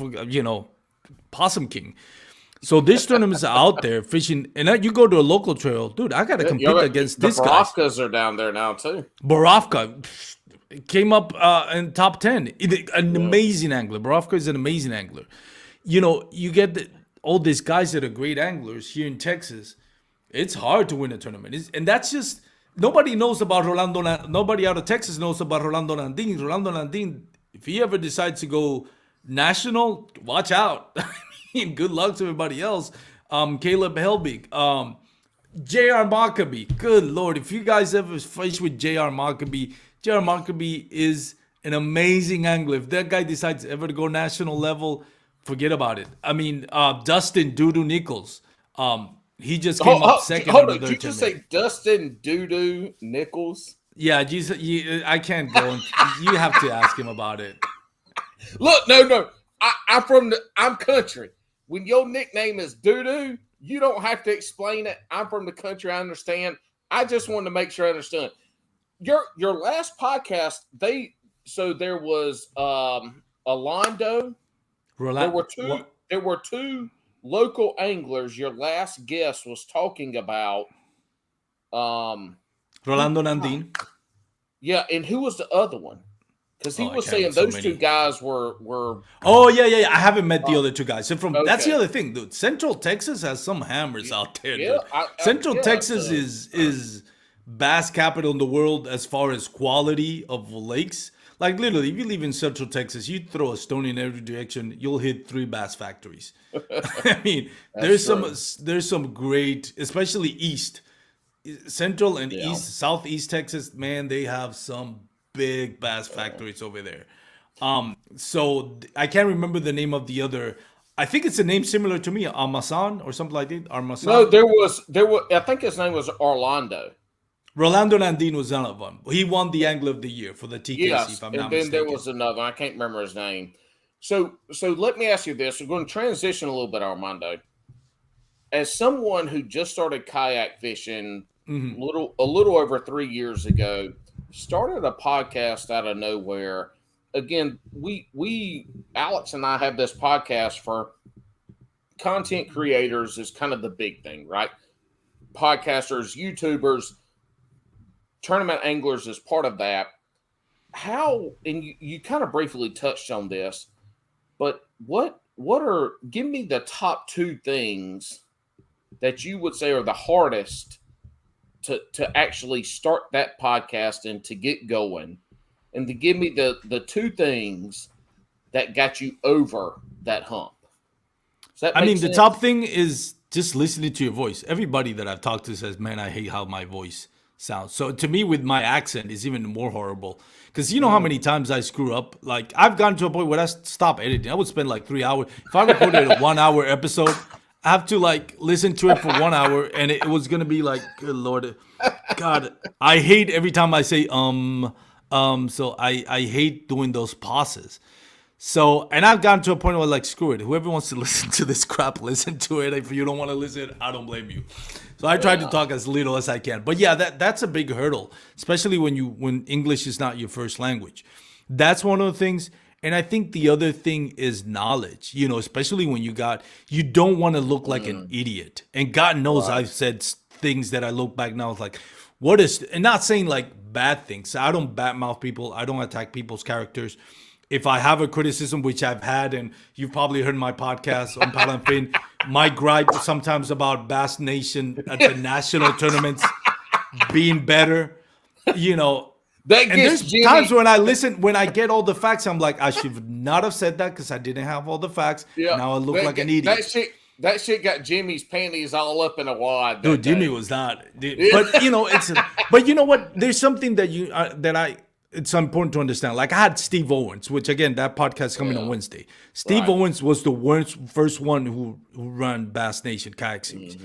Possum King. So this tournament's out there fishing, and you go to a local trail, dude. I gotta compete against this guy. The Borofkas are down there now too. Borofka came up in top 10. An amazing angler. Borofka is an amazing angler. You get all these guys that are great anglers here in Texas. It's hard to win a tournament, and that's just. Nobody knows about Rolando. Nobody out of Texas knows about Rolando Landin. Rolando Landin, if he ever decides to go national, watch out. Good luck to everybody else. Caleb Helbig, J.R. Maccabee. Good Lord, if you guys ever fish with J.R. Maccabee is an amazing angler. If that guy decides ever to go national level, forget about it. I mean, Dustin Doodoo Nichols, he just came up second on the Did third you just tournament. say Dustin Doodoo Nichols? Yeah, I can't go. You have to ask him about it. Look, no. I'm country. When your nickname is Doodoo, you don't have to explain it. I'm from the country. I understand. I just wanted to make sure I understood. Your last podcast, there was Orlando. There were two local anglers. Your last guest was talking about Rolando Nandin. Yeah, and who was the other one? Because he was saying those two guys were. Oh yeah. I haven't met the other two guys. So that's the other thing, dude. Central Texas has some hammers out there, dude. Central Texas is bass capital in the world as far as quality of lakes. Like literally, if you live in Central Texas, you throw a stone in every direction, you'll hit 3 bass factories. I mean, there's some great, especially east, Central and East, Southeast Texas. Man, they have some big bass factories over there. So I can't remember the name of the other. I think it's a name similar to me, Armazan or something like that. Armazan. No, there was. I think his name was Orlando. Rolando Nandin was one of them. He won the Angler of the Year for the TKC, if I'm not mistaken. And then there was another. I can't remember his name. So let me ask you this. We're going to transition a little bit, Armando. As someone who just started kayak fishing a little over 3 years ago, started a podcast out of nowhere. Again, we Alex and I have this podcast for content creators is kind of the big thing, right? Podcasters, YouTubers, tournament anglers is part of that. How, and you kind of briefly touched on this, but give me the top 2 things that you would say are the hardest to actually start that podcast and to get going, and to give me the 2 things that got you over that hump. I mean, the top thing is just listening to your voice. Everybody that I've talked to says, man, I hate how my voice sounds. So to me, with my accent, is even more horrible. Because you know how many times I screw up? Like, I've gotten to a point where I stop editing. I would spend like 3 hours. If I recorded a 1 hour episode, I have to like listen to it for 1 hour, and it was gonna be like, good Lord, God, I hate every time I say So I hate doing those pauses. So, and I've gotten to a point where like, screw it. Whoever wants to listen to this crap, listen to it. If you don't want to listen, I don't blame you. So I try to talk as little as I can. But yeah, that's a big hurdle, especially when English is not your first language. That's one of the things. And I think the other thing is knowledge, especially when you don't want to look like an idiot. And God knows I've said things that I look back now, like, and not saying like bad things. I don't badmouth people. I don't attack people's characters. If I have a criticism, which I've had, and you've probably heard my podcast on Paddle and Fin, my gripe sometimes about Bass Nation at the national tournaments being better, And there's times when I get all the facts, I'm like, I should not have said that because I didn't have all the facts. Yeah, now I look like an idiot. That shit got Jimmy's panties all up in a wad. Dude, Jimmy was not. But but you know what? There's something that it's important to understand. Like I had Steve Owens, which again, that podcast is coming on Wednesday. Steve Owens was the first one who ran Bass Nation Kayak Series.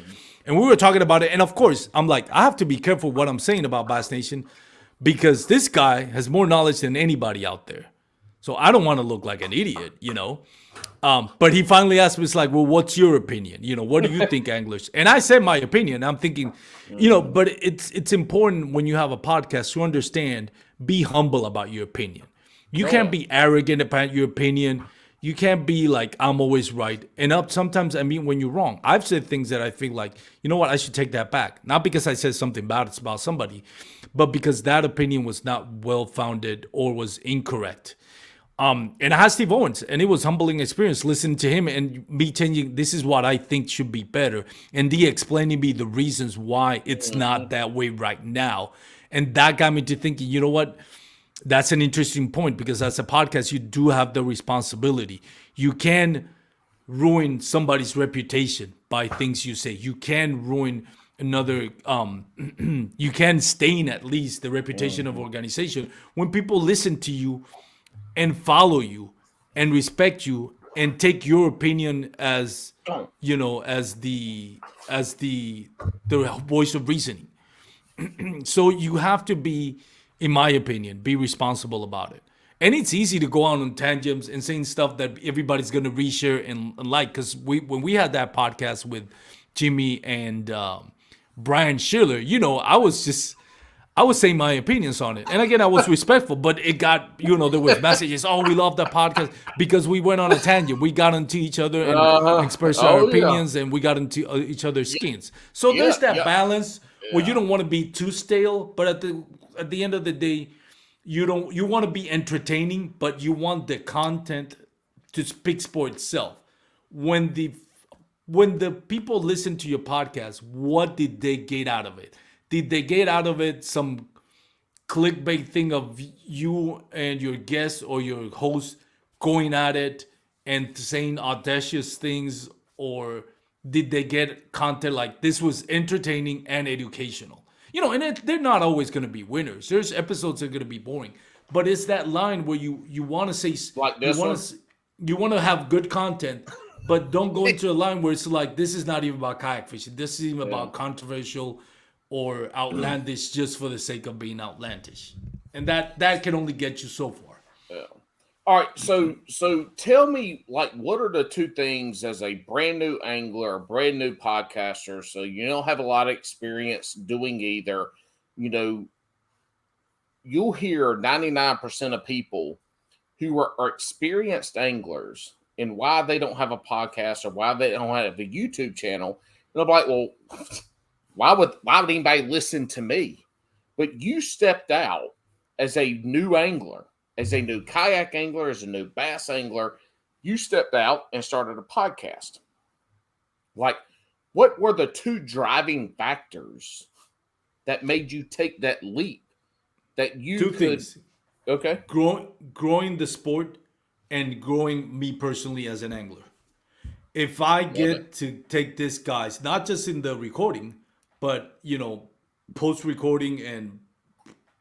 And we were talking about it. And of course, I'm like, I have to be careful what I'm saying about Bass Nation, because this guy has more knowledge than anybody out there. So I don't want to look like an idiot, But he finally asked me, it's like, well, what's your opinion? What do you think, anglers? And I said my opinion. I'm thinking, but it's important when you have a podcast to understand, be humble about your opinion. You can't be arrogant about your opinion. You can't be like, I'm always right. And sometimes, when you're wrong. I've said things that I feel like, you know what, I should take that back. Not because I said something bad about somebody, but because that opinion was not well-founded or was incorrect. And I had Steve Owens, and it was humbling experience listening to him and me changing, this is what I think should be better. And he explaining me the reasons why it's not that way right now. And that got me to thinking, you know what? That's an interesting point, because as a podcast, you do have the responsibility. You can ruin somebody's reputation by things you say. You can ruin another, you can stain at least the reputation of organization when people listen to you and follow you and respect you and take your opinion as the voice of reasoning. So you have to be, in my opinion, be responsible about it. And it's easy to go on tangents and saying stuff that everybody's gonna reshare and like. Because when we had that podcast with Jimmy and Brian Schiller, I was saying my opinions on it. And again, I was respectful, but it got, there was messages, oh, we love that podcast because we went on a tangent. We got into each other and expressed our opinions, and we got into each other's skins. So there's that balance where you don't want to be too stale, but at the end of the day, you want to be entertaining, but you want the content to speak for itself. When the people listen to your podcast, what did they get out of it? Did they get out of it some clickbait thing of you and your guest or your host going at it and saying audacious things? Or did they get content like this was entertaining and educational? And they're not always going to be winners. There's episodes that are going to be boring. But it's that line where you want to say, like this one? You want to have good content, but don't go into a line where it's like, this is not even about kayak fishing. This is even about controversial or outlandish just for the sake of being outlandish. And that can only get you so far. Yeah. All right, so tell me, like, what are the two things as a brand new angler, a brand new podcaster, so you don't have a lot of experience doing either, you'll hear 99% of people who are experienced anglers and why they don't have a podcast or why they don't have a YouTube channel. And they'll be like, well, why would anybody listen to me? But you stepped out as a new angler, as a new kayak angler, as a new bass angler. You stepped out and started a podcast. Like, what were the two driving factors that made you take that leap? That you two things. Okay. Growing the sport and growing me personally as an angler. If I get to take this, guys, not just in the recording, but post recording and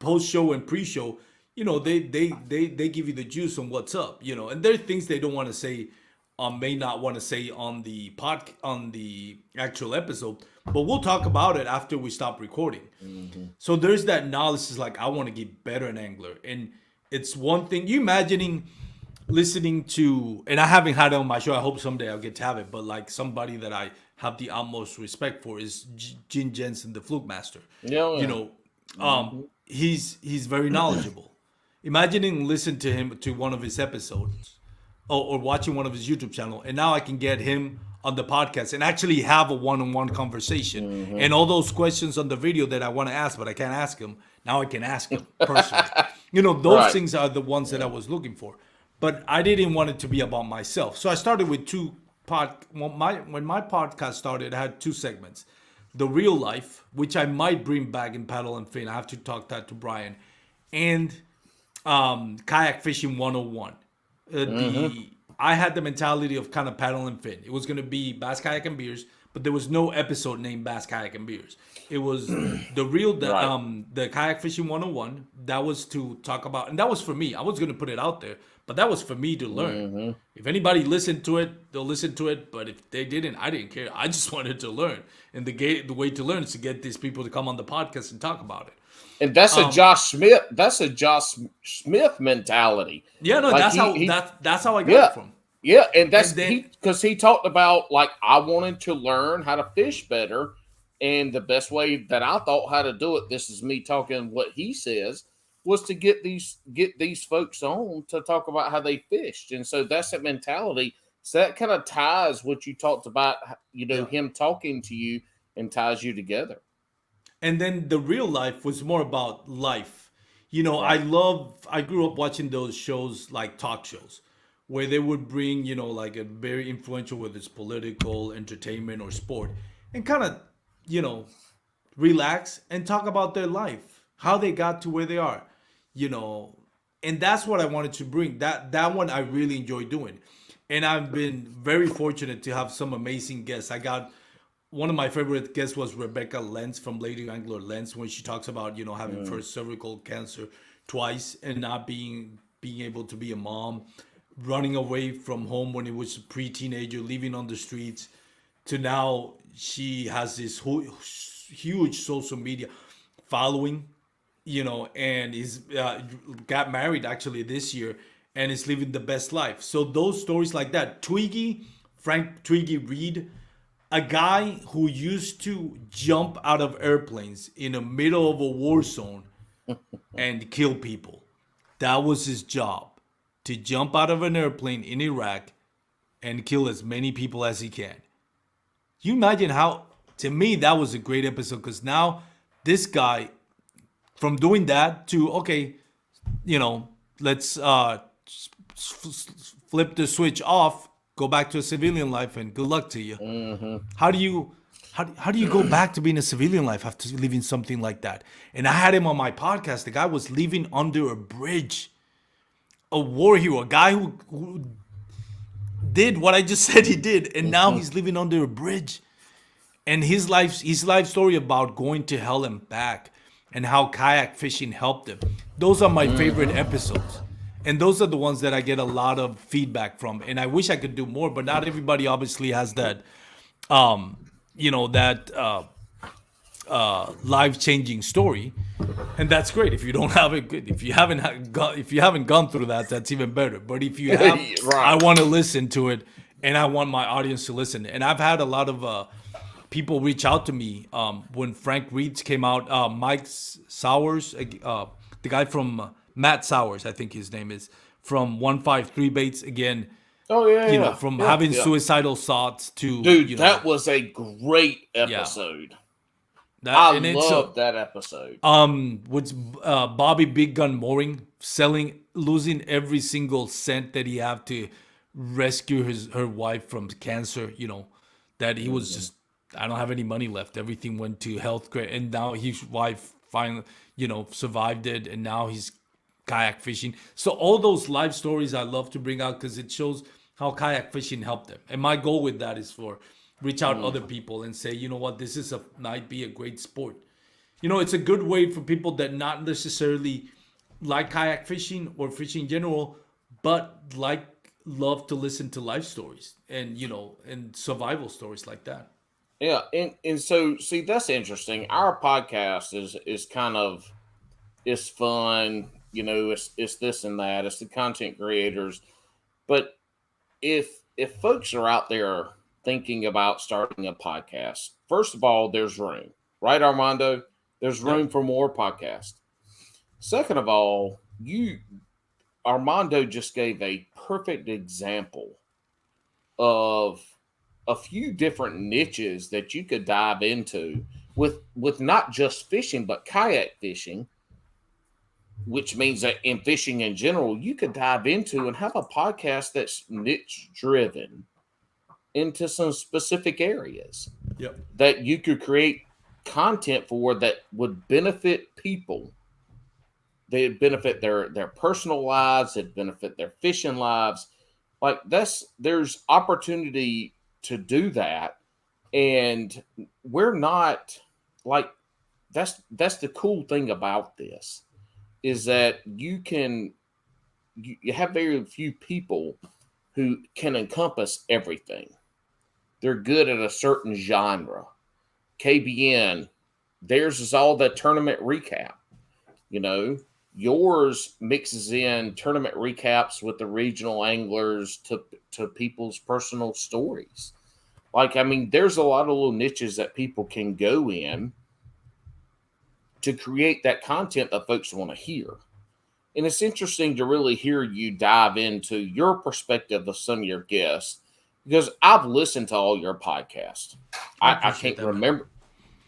post show and pre show, they give you the juice on what's up, and there are things they don't want to say, may not want to say on the on the actual episode, but we'll talk about it after we stop recording. Mm-hmm. So there's that knowledge. Is like, I want to get better an angler, and it's one thing you imagining listening to, and I haven't had it on my show. I hope someday I'll get to have it, but like somebody that I have the utmost respect for is Gene Jensen, the Fluke Master. Yeah. He's very knowledgeable. Imagining listening to him to one of his episodes or watching one of his YouTube channel, and now I can get him on the podcast and actually have a one-on-one conversation. Mm-hmm. And all those questions on the video that I want to ask, but I can't ask him, now I can ask him personally. Those things are the ones that I was looking for. But I didn't want it to be about myself. So I started with when my podcast started, I had two segments. The Real Life, which I might bring back in Paddle and Fin. I have to talk that to Brian. And Kayak Fishing 101. I had the mentality of kind of Paddle and Fin. It was going to be Bass Kayak and Beers, but there was no episode named Bass Kayak and Beers. It was the Kayak Fishing 101. That was to talk about, and that was for me. I was going to put it out there, but that was for me to learn. Mm-hmm. If anybody listened to it, they'll listen to it. But if they didn't, I didn't care. I just wanted to learn. And the way to learn is to get these people to come on the podcast and talk about it. And that's a Josh Smith. That's a Josh Smith mentality. Yeah, no, like that's how I got it from. Yeah, and that's because he talked about, like, I wanted to learn how to fish better, and the best way that I thought how to do it. This is me talking what he says, was to get these folks on to talk about how they fished, and so that's that mentality. So that kind of ties what you talked about, him talking to you, and ties you together. And then the Real Life was more about life. I grew up watching those shows, like talk shows, where they would bring, like a very influential, whether it's political, entertainment, or sport, and kind of, relax and talk about their life, how they got to where they are, and that's what I wanted to bring. That one I really enjoy doing. And I've been very fortunate to have some amazing guests. I got one of my favorite guests was Rebecca Lentz from Lady Angler Lentz, when she talks about, having first cervical cancer twice and not being being able to be a mom, running away from home when he was a pre-teenager, living on the streets, to now she has this huge social media following, and is got married actually this year and is living the best life. So those stories like that, Frank Twiggy Reed, a guy who used to jump out of airplanes in the middle of a war zone and kill people. That was his job, to jump out of an airplane in Iraq and kill as many people as he can. You imagine how, to me, that was a great episode, because now this guy, from doing that to, okay, let's flip the switch off, go back to a civilian life, and good luck to you. Mm-hmm. How do you go back to being a civilian life after living something like that? And I had him on my podcast. The guy was living under a bridge, a war hero, a guy who did what I just said he did, and now he's living under a bridge. And his life story about going to hell and back, and how kayak fishing helped him. Those are my favorite episodes. And those are the ones that I get a lot of feedback from. And I wish I could do more, but not everybody obviously has that life-changing story. And that's great. If you don't have it, good. If you haven't gone through that, that's even better. But if you have, Right. I want to listen to it, and I want my audience to listen. And I've had a lot of people reach out to me when Frank Reed's came out. Mike Sowers, the guy from Matt Sowers, I think his name is, from 153 Baits again. Oh yeah, from having suicidal thoughts to dude, that was a great episode. I love that episode. With Bobby Big Gun Mooring losing every single cent that he had to rescue her wife from cancer. That he was just, I don't have any money left. Everything went to healthcare, and now his wife finally, survived it, and now he's kayak fishing. So all those life stories I love to bring out, because it shows how kayak fishing helped them. And my goal with that is reach out other people and say, you know what, this might be a great sport. It's a good way for people that not necessarily like kayak fishing or fishing in general, but love to listen to life stories and and survival stories like that. Yeah, and so see, that's interesting. Our podcast is kind of, it's fun, it's this and that, it's the content creators. But if folks are out there thinking about starting a podcast, first of all, there's room, right, Armando? There's room for more podcasts. Second of all, Armando just gave a perfect example of a few different niches that you could dive into with not just fishing, but kayak fishing, which means that in fishing in general, you could dive into and have a podcast that's niche driven into some specific areas that you could create content for that would benefit people. They'd benefit their personal lives, it'd benefit their fishing lives. Like there's opportunity to do that. And we're not like, that's the cool thing about this, is that you have very few people who can encompass everything. They're good at a certain genre. KBN, theirs is all the tournament recap. Yours mixes in tournament recaps with the regional anglers to people's personal stories. There's a lot of little niches that people can go in to create that content that folks want to hear. And it's interesting to really hear you dive into your perspective of some of your guests, because I've listened to all your podcasts. I can't remember. Man.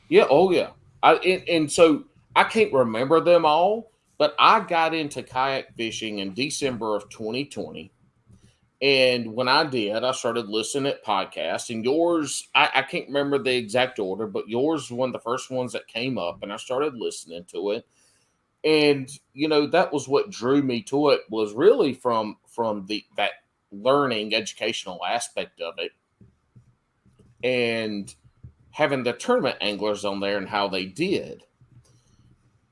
Yeah. Oh yeah. And so I can't remember them all, but I got into kayak fishing in December of 2020. And when I did, I started listening to podcasts, and yours, I can't remember the exact order, but yours was one of the first ones that came up, and I started listening to it. And, that was what drew me to it, was really from that learning educational aspect of it, and having the tournament anglers on there and how they did.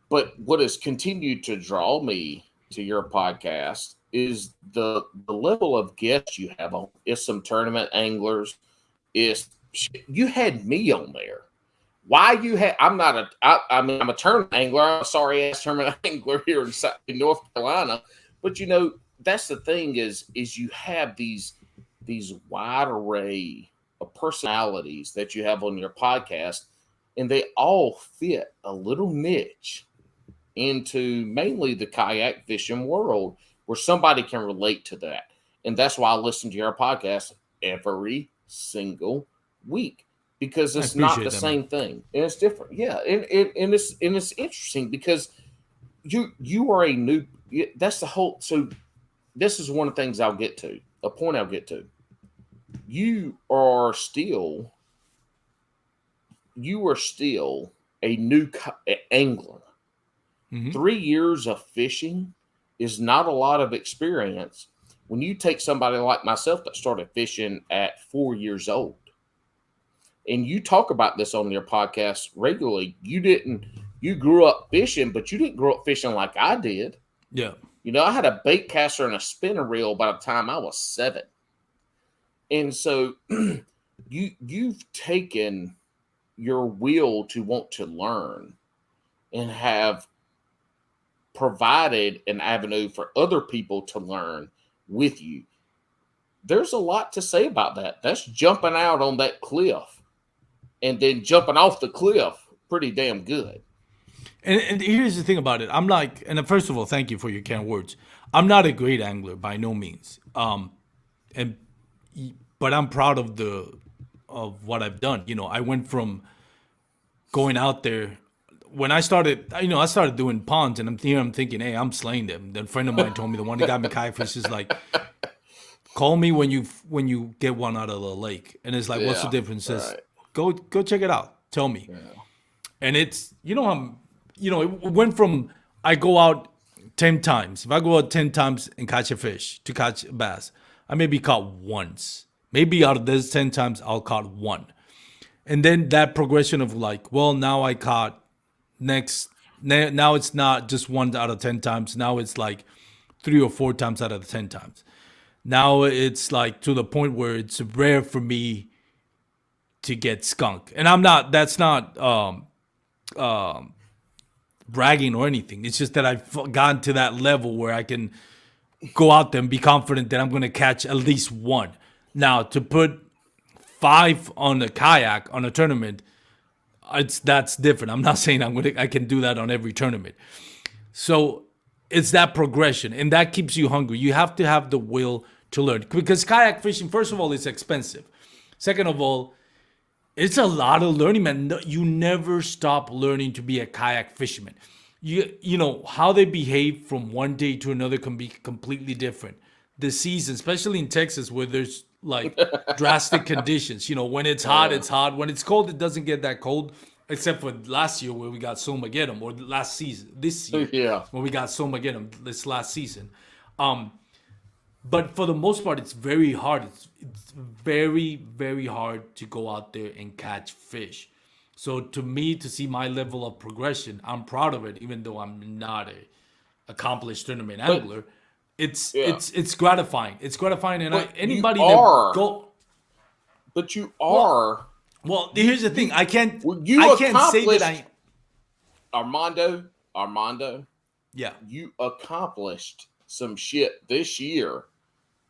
But what has continued to draw me to your podcast is the level of guests you have on. It's some tournament anglers. You had me on there. Why you had? I'm not a. I mean, I'm a tournament angler. I'm a sorry ass tournament angler here in North Carolina. But that's the thing is you have these wide array of personalities that you have on your podcast, and they all fit a little niche into mainly the kayak fishing world where somebody can relate to that. And that's why I listen to your podcast every single week, because it's not the same thing. And it's different. Yeah. And it's interesting because you are a new, that's the whole, so this is one of the things I'll get to, a point I'll get to. You are still a new angler. Mm-hmm. 3 years of fishing is not a lot of experience when you take somebody like myself that started fishing at 4 years old. And you talk about this on your podcast regularly. You grew up fishing, but you didn't grow up fishing like I did. Yeah. I had a bait caster and a spinner reel by the time I was 7. And so you've taken your will to want to learn and have provided an avenue for other people to learn with you. There's a lot to say about that. That's jumping out on that cliff and then jumping off the cliff pretty damn good. And here's the thing about it. I'm like, and first of all, thank you for your kind words. I'm not a great angler by no means. But I'm proud of what I've done. I went from going out there when I started. I started doing ponds, and I'm thinking, hey, I'm slaying them. Then a friend of mine told me, the one that got me kayak fish is like, call me when you get one out of the lake, and it's like, what's the difference? Right. Go check it out. Tell me. Yeah. And it's it went from I go out 10 times. If I go out 10 times and catch a fish to catch a bass, I may be caught once. Maybe out of those 10 times, I'll caught one. And then that progression of like, well, now I caught now it's not just 1 out of 10 times. Now it's like 3 or 4 times out of the 10 times. Now it's like to the point where it's rare for me to get skunked. And that's not bragging or anything. It's just that I've gotten to that level where I can go out there and be confident that I'm going to catch at least one. Now, to put 5 on a kayak on a tournament, that's different. I'm not saying I can do that on every tournament. So it's that progression, and that keeps you hungry. You have to have the will to learn, because kayak fishing, first of all, is expensive. Second of all, it's a lot of learning, man. You never stop learning to be a kayak fisherman. You know how they behave from one day to another can be completely different. The season, especially in Texas, where there's like drastic conditions. When it's hot, it's hot. When it's cold, it doesn't get that cold. Except for last year where we got Somageddon, or this year when we got Somageddon this last season. But for the most part, it's very hard. It's very, very hard to go out there and catch fish. So to me, to see my level of progression, I'm proud of it, even though I'm not a accomplished tournament angler. It's gratifying. It's gratifying, and anybody that go. But you are. Well, here's the thing. I can't say that I. Armando. Yeah. You accomplished some shit this year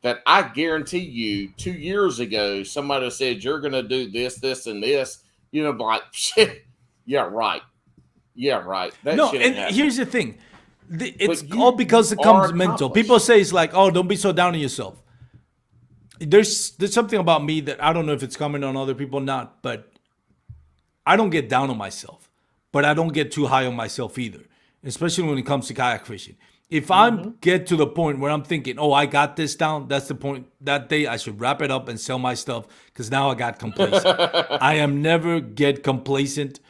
that I guarantee you 2 years ago somebody said you're gonna do this, and this. Like shit. Yeah, right. That shit. And here's the thing. It's all because it comes mental. People say it's like, oh, don't be so down on yourself. There's something about me that I don't know if it's coming on other people or not, but I don't get down on myself, but I don't get too high on myself either, especially when it comes to kayak fishing. If I get to the point where I'm thinking, oh, I got this down, that's the point. That day I should wrap it up and sell my stuff, because now I got complacent. I am never get complacent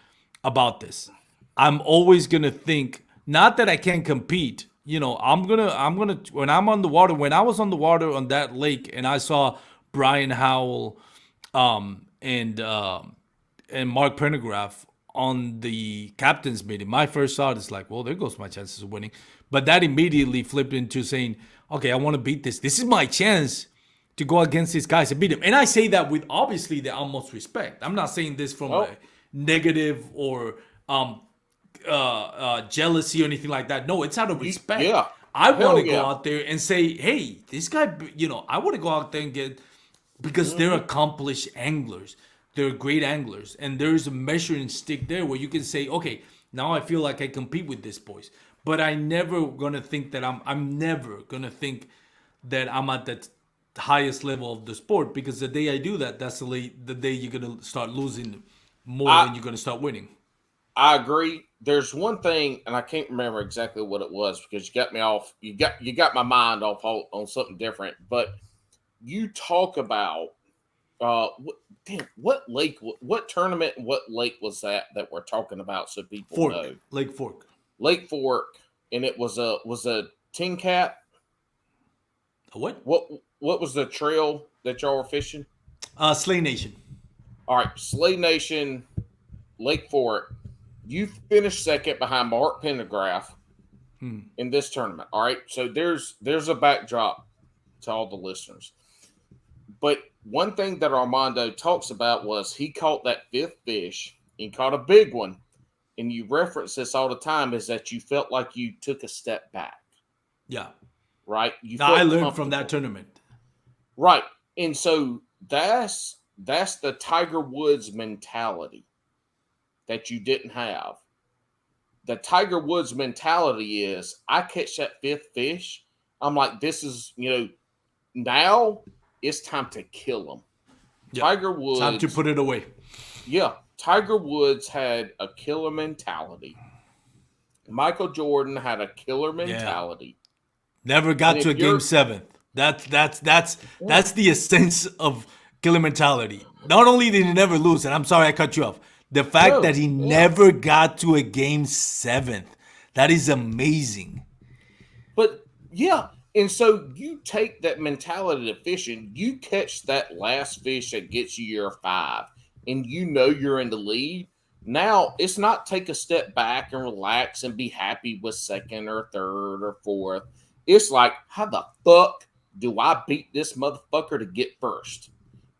about this. I'm always going to think, not that I can't compete. I'm gonna when I'm on the water. When I was on the water on that lake, and I saw Brian Howell, and Mark Pendergraph on the captain's meeting, my first thought is like, well, there goes my chances of winning. But that immediately flipped into saying, okay, I want to beat this. This is my chance to go against these guys and beat them. And I say that with obviously the utmost respect. I'm not saying this from a negative or jealousy or anything like that. No, it's out of respect. Yeah. I want to go out there and say, hey, this guy, I want to go out there and get, because they're accomplished anglers. They're great anglers. And there's a measuring stick there where you can say, okay, now I feel like I compete with these boys. But I'm never going to think that I'm never going to think that I'm at the highest level of the sport, because the day I do that, that's the day you're going to start losing more than you're going to start winning. I agree. There's one thing, and I can't remember exactly what it was because you got me off. You got my mind off on something different. But you talk about what lake, what tournament, what lake was that we're talking about? So people know. Lake Fork, and it was a tin cap. A what? What was the trail that y'all were fishing? Slay Nation. All right, Slay Nation, Lake Fork. You finished second behind Mark Pendergraft in this tournament. All right, so there's a backdrop to all the listeners. But one thing that Armando talks about was he caught that fifth fish. He caught a big one. And you reference this all the time, is that you felt like you took a step back. Yeah. Right? I learned from that tournament. Right. And so that's the Tiger Woods mentality that you didn't have. The Tiger Woods mentality is, I catch that fifth fish, I'm like, this is, now it's time to kill him. Yep. Tiger Woods. Time to put it away. Yeah. Tiger Woods had a killer mentality. Michael Jordan had a killer mentality. Yeah. Never got to a game 7. That's the essence of killer mentality. Not only did he never lose, and I'm sorry I cut you off, the fact that he never got to a game 7, that is amazing. But yeah, and so you take that mentality to fishing, you catch that last fish that gets you your 5, and you're in the lead. Now, it's not take a step back and relax and be happy with second or third or fourth. It's like, how the fuck do I beat this motherfucker to get first?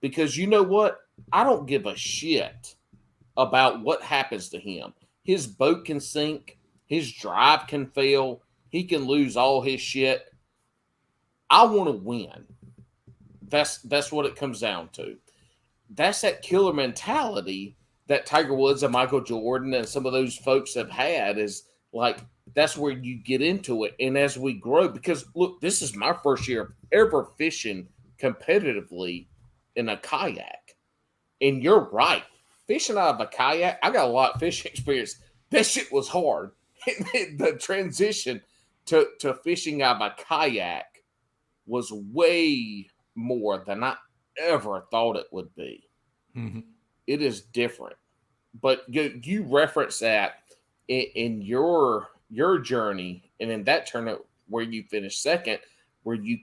Because you know what? I don't give a shit about what happens to him. His boat can sink. His drive can fail. He can lose all his shit. I want to win. That's what it comes down to. That's that killer mentality that Tiger Woods and Michael Jordan and some of those folks have had, is like, that's where you get into it. And as we grow, because look, this is my first year ever fishing competitively in a kayak. And you're right. Fishing out of a kayak, I got a lot of fishing experience. That shit was hard. The transition to fishing out of a kayak was way more than I ever thought it would be. Mm-hmm. It is different. But you reference that in your journey, and in that tournament where you finished second, where you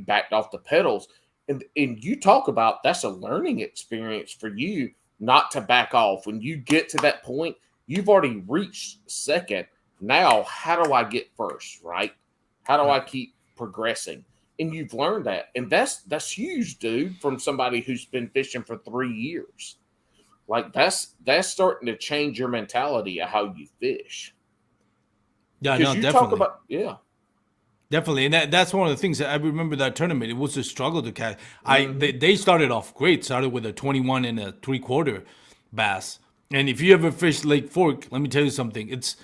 backed off the pedals, and you talk about that's a learning experience for you not to back off. When you get to that point, you've already reached second. Now, how do I get first, right? How do I keep progressing? And you've learned that. And that's huge, dude, from somebody who's been fishing for 3 years. Like, that's starting to change your mentality of how you fish. Yeah, no, definitely. Definitely. And that's one of the things that I remember that tournament. It was a struggle to catch. They started off great. Started with a 21 and a 3/4 bass. And if you ever fish Lake Fork, let me tell you something. It's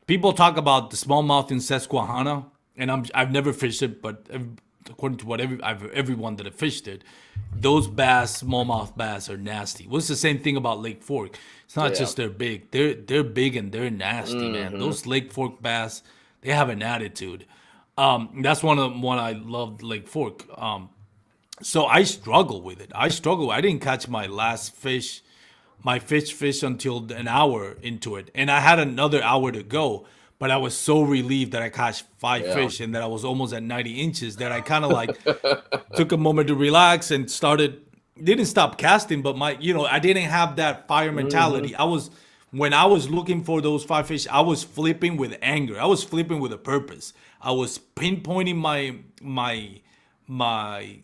people talk about the smallmouth in Susquehanna, and I've never fished it, but according to what everyone that have fished it, those smallmouth bass are nasty. Well, it's the same thing about Lake Fork. It's not just they're big. They're big and they're nasty, man. Those Lake Fork bass, they have an attitude. That's one I loved, Lake Fork. So I struggle with it. I didn't catch my last fish, my fish until an hour into it, and I had another hour to go. But I was so relieved that I caught 5 fish and that I was almost at 90 inches that I kind of like took a moment to relax and didn't stop casting, but I didn't have that fire mentality. I was when I was looking for those 5 fish, I was flipping with anger. I was flipping with a purpose. I was pinpointing my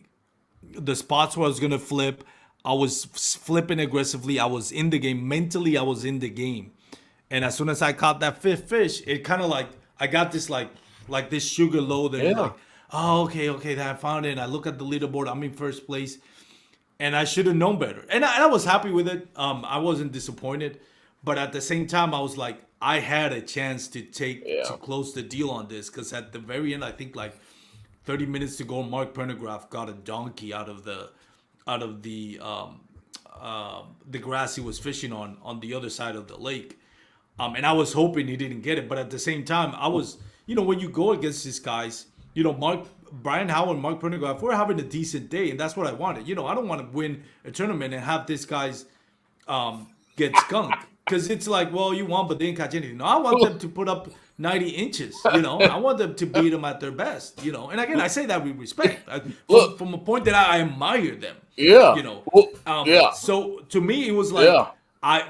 the spots where I was gonna flip. I was flipping aggressively. I was in the game mentally. I was in the game, and as soon as I caught that fifth fish, it kind of like I got this like this sugar load, and Yeah. like, oh, okay, that I found it. And I look at the leaderboard. I'm in first place, and I should have known better. And I was happy with it. I wasn't disappointed, but at the same time, I was like, I had a chance to Yeah. close the deal on this, because at the very end, I think like 30 minutes to go, Mark Pendergraph got a donkey out of the grass he was fishing on the other side of the lake. And I was hoping he didn't get it, but at the same time, I was, when you go against these guys, Brian Howell and Mark Pendergraph, we're having a decent day, and that's what I wanted. I don't want to win a tournament and have these guys get skunked, because it's like, well, you won, but they didn't catch anything. No, I want them to put up 90 inches. I want them to beat them at their best. And again, I say that with respect, from a point that I admire them. Yeah. Yeah. So to me, it was like, Yeah.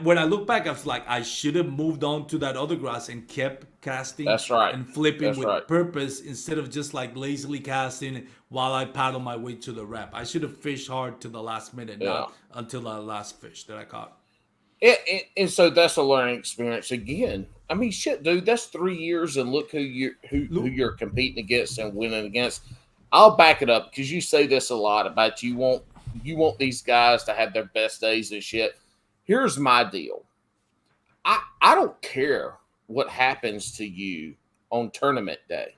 when I look back, I was like, I should have moved on to that other grass and kept casting. That's right. And flipping That's with right. purpose, instead of just like lazily casting while I paddle my way to the wrap. I should have fished hard to the last minute, not until the last fish that I caught. And so that's a learning experience again. I mean, shit, dude, that's 3 years, and look who you're competing against and winning against. I'll back it up, because you say this a lot about you want these guys to have their best days and shit. Here's my deal. I don't care what happens to you on tournament day.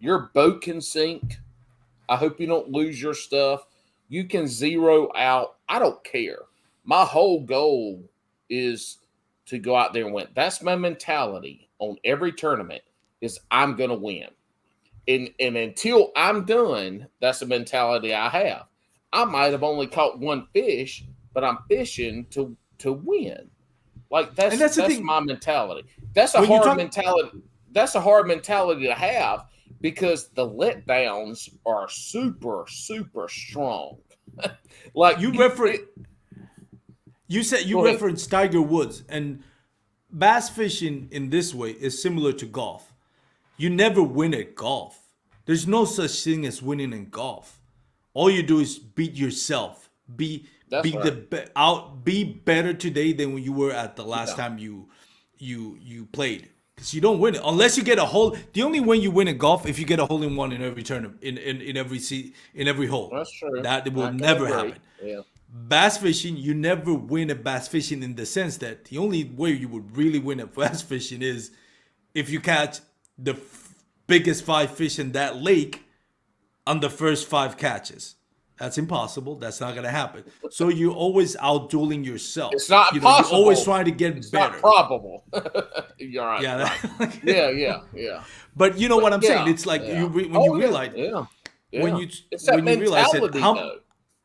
Your boat can sink. I hope you don't lose your stuff. You can zero out. I don't care. My whole goal is to go out there and win. That's my mentality on every tournament, is I'm going to win. And until I'm done, that's the mentality I have. I might have only caught one fish, but I'm fishing to win. Like that's my mentality. That's a hard mentality. That's a hard mentality to have, because the letdowns are super, super strong. Like you said you referenced Tiger Woods, and bass fishing in this way is similar to golf. You never win at golf. There's no such thing as winning in golf. All you do is beat yourself. Be better today than when you were at the last time you played. Because you don't win it unless you get a hole. The only way you win in golf if you get a hole in one in every tournament, in every hole. That's true. That will never happen. Yeah. Bass fishing, you never win at bass fishing, in the sense that the only way you would really win at bass fishing is if you catch the biggest 5 fish in that lake on the first 5 catches. That's impossible. That's not going to happen. So you're always out-dueling yourself. It's not possible. You're always trying to get better. Not probable. You're right. Yeah. Right. Yeah. But you know what I'm saying? It's like when you realize when you realize that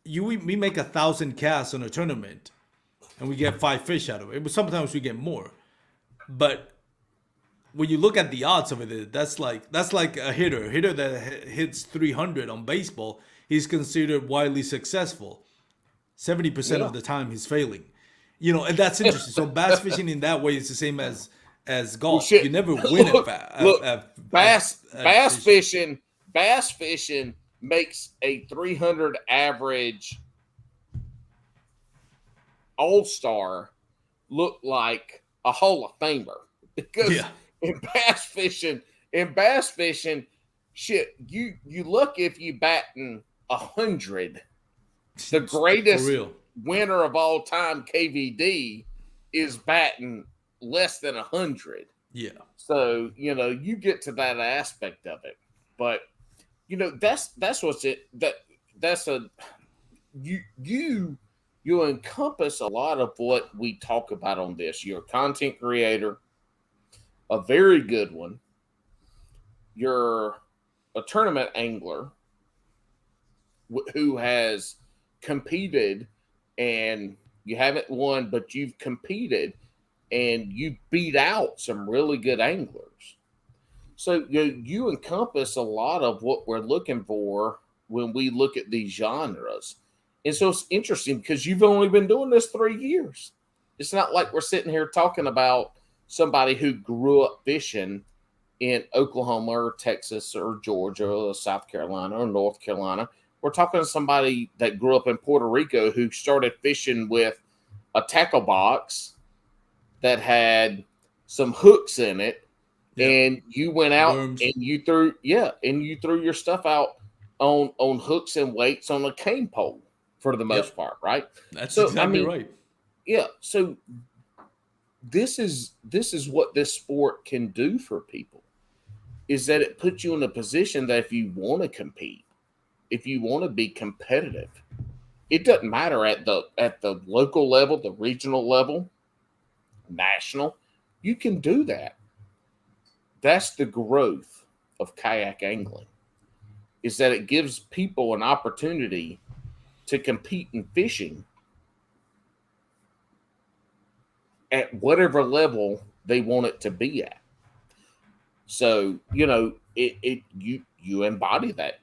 we make 1,000 casts on a tournament, and we get 5 fish out of it. But sometimes we get more. But when you look at the odds of it, that's like a hitter that hits 300 on baseball. He's considered widely successful. 70% of the time he's failing. And that's interesting. So bass fishing in that way is the same as golf. You never win at bass fishing. Bass fishing makes a 300 average all-star look like a Hall of Famer, because in bass fishing, shit, you look, if you batting 100, the greatest winner of all time, KVD, is batting less than 100. Yeah. So you get to that aspect of it, but that's what's it. That's a you encompass a lot of what we talk about on this. You're a content creator, a very good one. You're a tournament angler who has competed, and you haven't won, but you've competed and you beat out some really good anglers. So you encompass a lot of what we're looking for when we look at these genres. And so it's interesting, because you've only been doing this 3 years. It's not like we're sitting here talking about somebody who grew up fishing in Oklahoma or Texas or Georgia or South Carolina or North Carolina. We're talking to somebody that grew up in Puerto Rico who started fishing with a tackle box that had some hooks in it, and you went out Worms. and you threw your stuff out on hooks and weights on a cane pole for the most part, right? That's exactly right. Yeah. So this is what this sport can do for people, is that it puts you in a position that if you want to compete, if you want to be competitive, it doesn't matter at the local level, the regional level, national, you can do that. That's the growth of kayak angling, is that it gives people an opportunity to compete in fishing at whatever level they want it to be at. So, you embody that,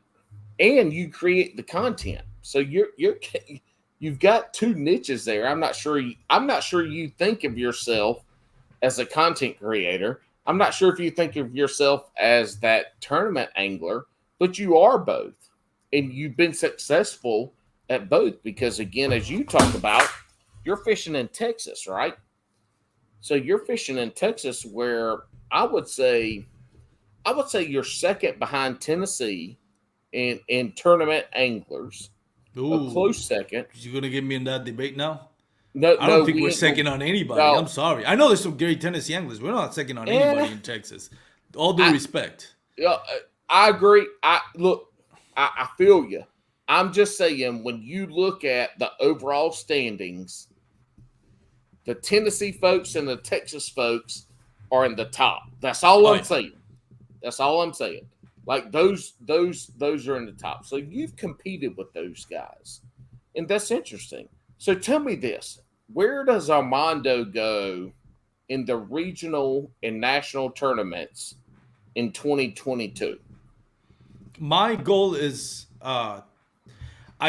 and you create the content. So you've got two niches there. I'm not sure you think of yourself as a content creator. I'm not sure if you think of yourself as that tournament angler, but you are both, and you've been successful at both because, again, as you talk about, you're fishing in Texas, right? So you're fishing in Texas, where I would say you're second behind Tennessee in tournament anglers. Ooh, a close second. You're gonna get me in that debate now? No, I don't think we're second on anybody. No. I'm sorry. I know there's some great Tennessee anglers. We're not second on anybody in Texas. All due respect. Yeah, I agree. I feel you. I'm just saying, when you look at the overall standings, the Tennessee folks and the Texas folks are in the top. That's all I'm saying. That's all I'm saying. Like those are in the top. So you've competed with those guys, and that's interesting. So tell me this: where does Armando go in the regional and national tournaments in 2022? My goal is I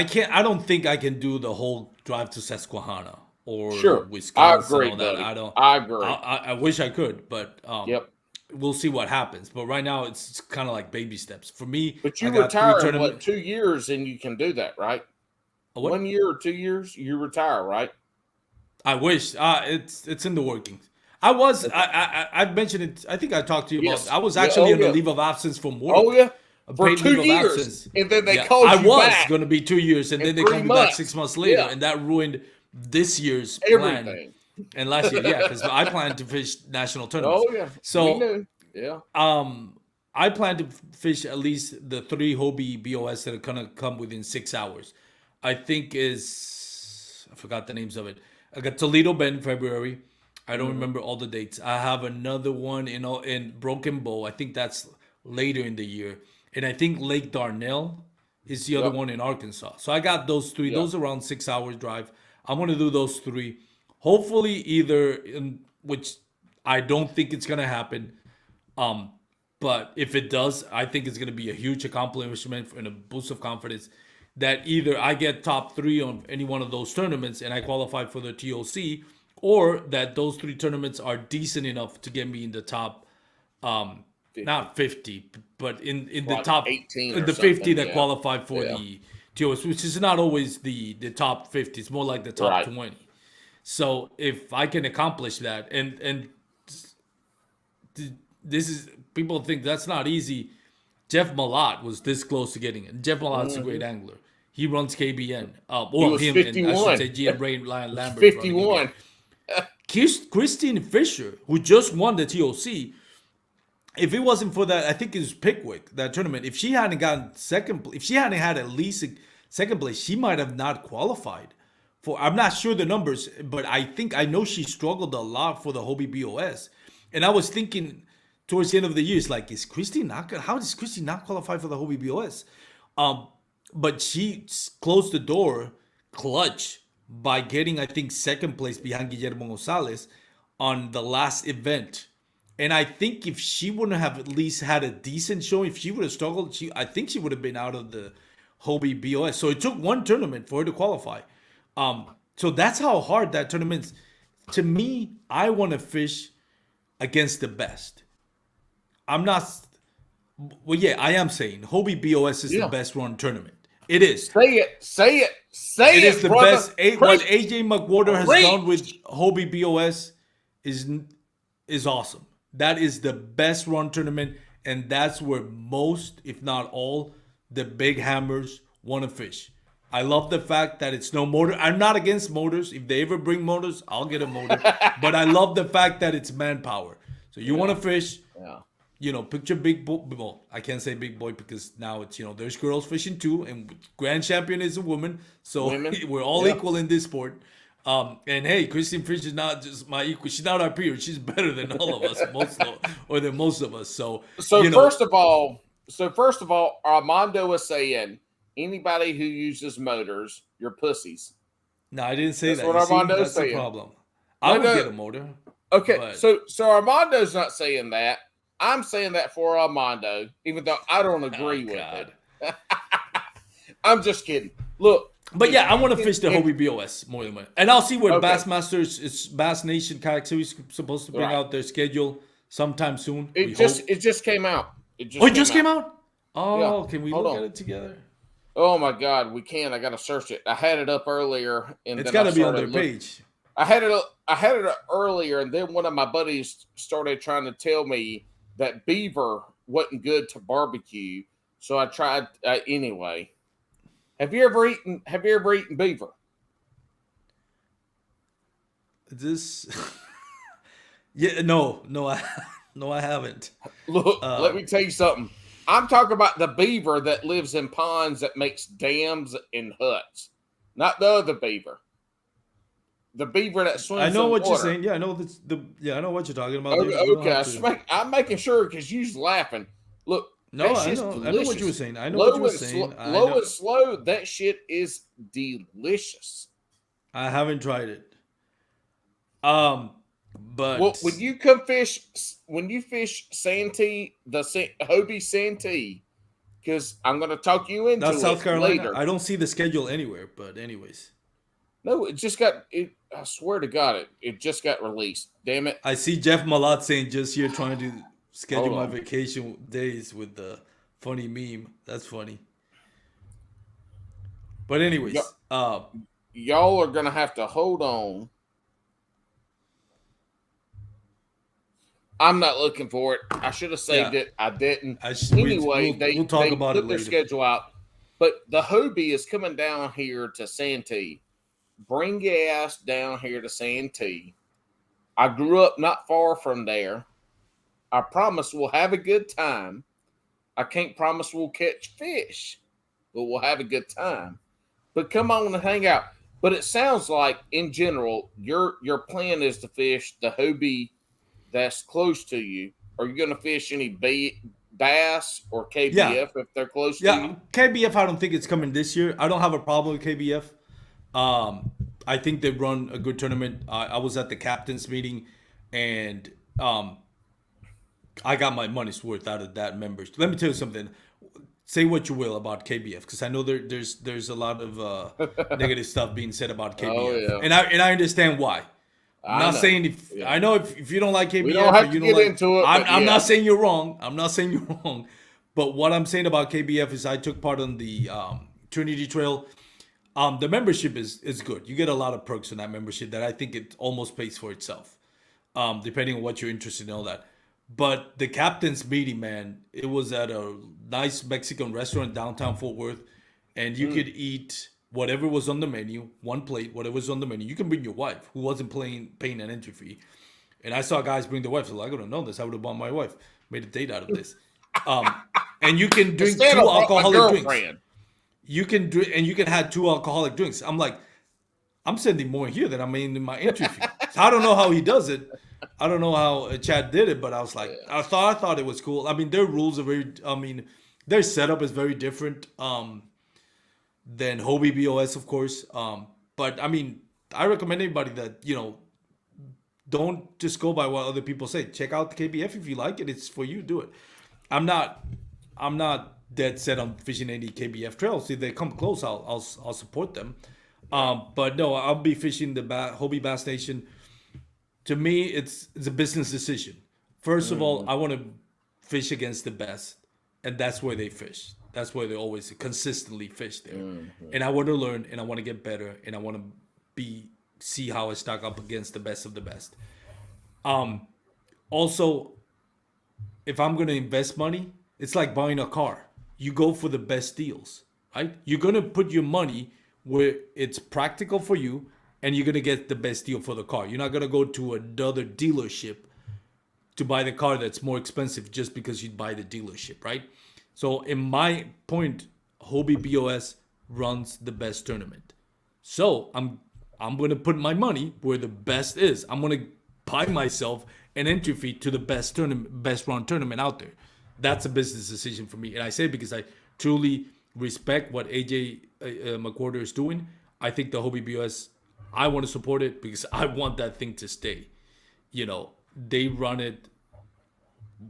don't think I can do the whole drive to Susquehanna or Wisconsin. I agree, and all that. buddy. I agree. I wish I could, but yep. We'll see what happens. But right now, it's kind of like baby steps for me. But you retire in 2 years, and you can do that, right? 1 year or 2 years, you retire, right? I wish. It's in the workings. I mentioned it. I think I talked to you about. I was actually on the leave of absence from work. Oh yeah, for 2 years, and then they called you back. I was going to be 2 years, and then they called me back 6 months later, and that ruined this year's plan. And last year, because I planned to fish national tournaments. Oh yeah. So I plan to fish at least the 3 Hobie BOS that are gonna come within 6 hours. I think I forgot the names of it. I got Toledo Bend in February. I don't remember all the dates. I have another one in Broken Bow. I think that's later in the year. And I think Lake Darnell is the other one in Arkansas. So I got those 3. Those are around 6 hours drive. I'm gonna do those 3. Hopefully which I don't think it's going to happen. But if it does, I think it's going to be a huge accomplishment and a boost of confidence that either I get top 3 on any one of those tournaments and I qualify for the TOC, or that those 3 tournaments are decent enough to get me in the top, 50. Not 50, but in the top 18 in the 50 that qualify for the TOC, which is not always the top 50. It's more like the top 20. So if I can accomplish that, and this is, people think that's not easy. Jeff Malott was this close to getting it. Jeff Malott's a great angler. He runs KBN. Him 51. And I should say GM Ray Lambert. 51. Christine Fisher, who just won the TOC, if it wasn't for that, I think it was Pickwick, that tournament. If she hadn't gotten second, if she hadn't had at least second place, she might have not qualified. I'm not sure the numbers, but I know she struggled a lot for the Hobie BOS. And I was thinking towards the end of the year, it's like, how does Christy not qualify for the Hobie BOS? But she closed the door clutch by getting, I think, second place behind Guillermo Gonzalez on the last event. And I think if she wouldn't have at least had a decent showing, if she would have struggled, I think she would have been out of the Hobie BOS. So it took one tournament for her to qualify. So that's how hard that tournament to me, I want to fish against the best. I'm not. Well, yeah, I am saying Hobie BOS is the best run tournament. It is. Say It is the brother. best. What AJ McWhorter has done with Hobie BOS is awesome. That is the best run tournament, and that's where most, if not all, the big hammers want to fish. I love the fact that it's no motor. I'm not against motors. If they ever bring motors, I'll get a motor. But I love the fact that it's manpower. So you want to fish. Yeah. Picture big boy. Well, I can't say big boy because now it's, there's girls fishing too, and grand champion is a woman. So we're all equal in this sport. And hey, Christine Fish is not just my equal. She's not our peer. She's better than all of us, than most of us. So first of all, Armando was saying anybody who uses motors, you're pussies. No, I didn't say that. That's what Armando's saying. That's the problem. I would get a motor. Okay, but... so Armando's not saying that. I'm saying that for Armando, even though I don't agree with it. I'm just kidding. Look. But yeah, I want to fish the Hobie BOS more than one. And I'll see what Bassmasters, Bass Nation Kayak Series supposed to bring out their schedule sometime soon. It just came out. It just came out? Oh, yeah. Can we look at it together? Oh my God, we can. I gotta search it. I had it up earlier, and it's gotta be on their page. I had it up earlier, and then one of my buddies started trying to tell me that beaver wasn't good to barbecue, so I tried anyway. Have you ever eaten beaver? No, I haven't. Look, let me tell you something. I'm talking about the beaver that lives in ponds that makes dams and huts, not the other beaver. The beaver that swims. I know in what water. You're saying. Yeah, I know I know what you're talking about. Okay. I'm making sure because you're laughing. Look. No, I know what you were saying. Low and slow, that shit is delicious. I haven't tried it. But when you fish Santee, the Hobie Santee, because I'm going to talk you into that's South Carolina. Later. I don't see the schedule anywhere, but anyways. No, it just got it. I swear to God, it just got released. Damn it! I see Jeff Malott saying just here trying to schedule my vacation days with the funny meme. That's funny. But anyways, y'all are gonna have to hold on. I'm not looking for it. I should have saved it. I didn't. Anyway, we'll talk about it later. Their schedule out. But the Hobie is coming down here to Santee. Bring your ass down here to Santee. I grew up not far from there. I promise we'll have a good time. I can't promise we'll catch fish, but we'll have a good time. But come on and hang out. But it sounds like, in general, your plan is to fish the Hobie that's close to you. Are you going to fish any bass or KBF if they're close to you? KBF, I don't think it's coming this year. I don't have a problem with KBF. I think they run a good tournament. I was at the captain's meeting, and I got my money's worth out of that membership. Let me tell you something. Say what you will about KBF, because I know there's a lot of negative stuff being said about KBF, and I understand why. I'm not saying if you don't like KBF, we don't have to get into it. I'm not saying you're wrong. I'm not saying you're wrong, but what I'm saying about KBF is I took part on the Trinity Trail. The membership is good. You get a lot of perks in that membership that I think it almost pays for itself, depending on what you're interested in, all that. But the captain's meeting, man, it was at a nice Mexican restaurant downtown Fort Worth, and you could eat whatever was on the menu, one plate, whatever was on the menu. You can bring your wife, who wasn't paying an entry fee. And I saw guys bring their wife. So I would have known this. I would have bought my wife. Made a date out of this. And you can drink 2 alcoholic drinks. You can drink, and you can have 2 alcoholic drinks. I'm like, I'm sending more here than I'm in my entry fee. So I don't know how he does it. I don't know how Chad did it, but I was like, I thought it was cool. I mean, their rules are their setup is very different than Hobie BOS, of course. But I mean, I recommend anybody that, don't just go by what other people say. Check out the KBF if you like it. It's for you. Do it. I'm not dead set on fishing any KBF trails. If they come close, I'll support them. But no, I'll be fishing the Hobie Bass Nation. To me, it's a business decision. First of all, Mm-hmm. I want to fish against the best, and that's where they fish. That's where they always consistently fish there. Mm-hmm. And I want to learn, and I want to get better, and I want to see how I stack up against the best of the best. Also, if I'm going to invest money, it's like buying a car. You go for the best deals, right? You're going to put your money where it's practical for you, and you're going to get the best deal for the car. You're not going to go to another dealership to buy the car that's more expensive just because you'd buy the dealership, right? So in my point, Hobie BOS runs the best tournament. So I'm gonna put my money where the best is. I'm gonna buy myself an entry fee to the best tournament, best run tournament out there. That's a business decision for me, and I say it because I truly respect what AJ McWhorter is doing. I think the Hobie BOS, I want to support it because I want that thing to stay. They run it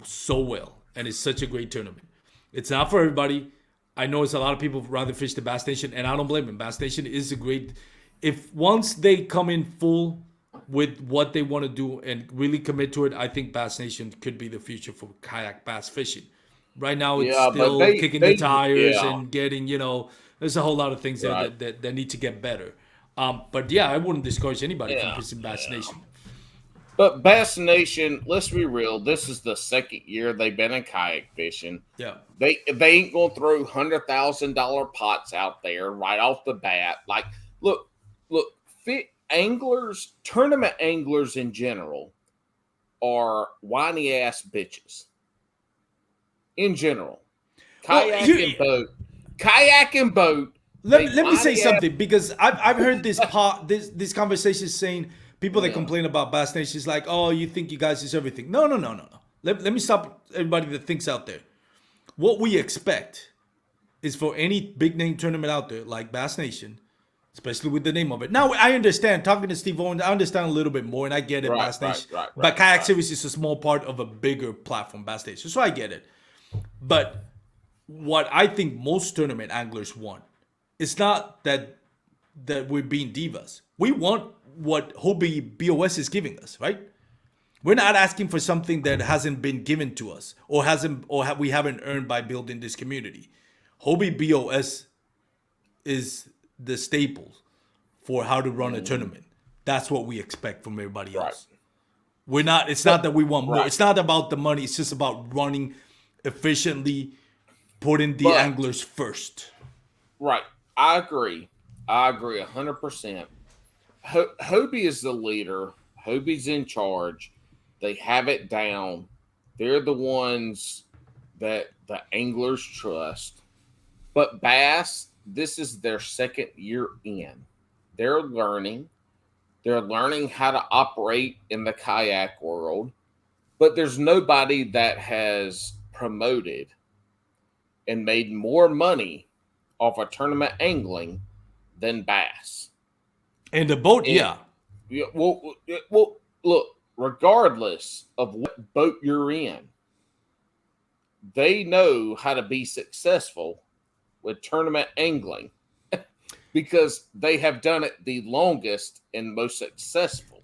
so well, and it's such a great tournament. It's not for everybody. I know it's a lot of people rather fish the Bass Nation, and I don't blame them. Bass Nation is a great. If once they come in full with what they want to do and really commit to it, I think Bass Nation could be the future for kayak bass fishing. Right now, it's Yeah, but still kicking the tires yeah, and getting, there's a whole lot of things there right. that need to get better. But yeah, I wouldn't discourage anybody from Yeah, fishing Bass yeah. Nation. But Bass Nation, let's be real. This is the second year they've been in kayak fishing. Yeah. They ain't gonna throw $100,000 pots out there right off the bat. Like, look, fit anglers, tournament anglers in general, are whiny ass bitches. In general, kayak and boat. Let me say something because I've heard this conversation saying people that complain about Bass Nation is like, oh, you think you guys is everything. No. Let me stop everybody that thinks out there. What we expect is for any big name tournament out there like Bass Nation, especially with the name of it. Now I understand talking to Steve Owens, I understand a little bit more, and I get it. Bass Nation, but Kayak Series is a small part of a bigger platform, Bass Nation, so I get it. But what I think most tournament anglers want, it's not that we're being divas. We want what Hobie BOS is giving us, right? We're not asking for something that hasn't been given to us or we haven't earned by building this community. Hobie BOS is the staple for how to run a tournament. That's what we expect from everybody else. We're not. It's not that we want more. It's not about the money. It's just about running efficiently, putting the anglers first. Right. I agree 100%. Hobie is the leader. Hobie's in charge. They have it down. They're the ones that the anglers trust. But Bass, this is their second year in. They're learning. They're learning how to operate in the kayak world. But there's nobody that has promoted and made more money off of tournament angling than Bass. And the boat, Well, look, regardless of what boat you're in, they know how to be successful with tournament angling because they have done it the longest and most successful.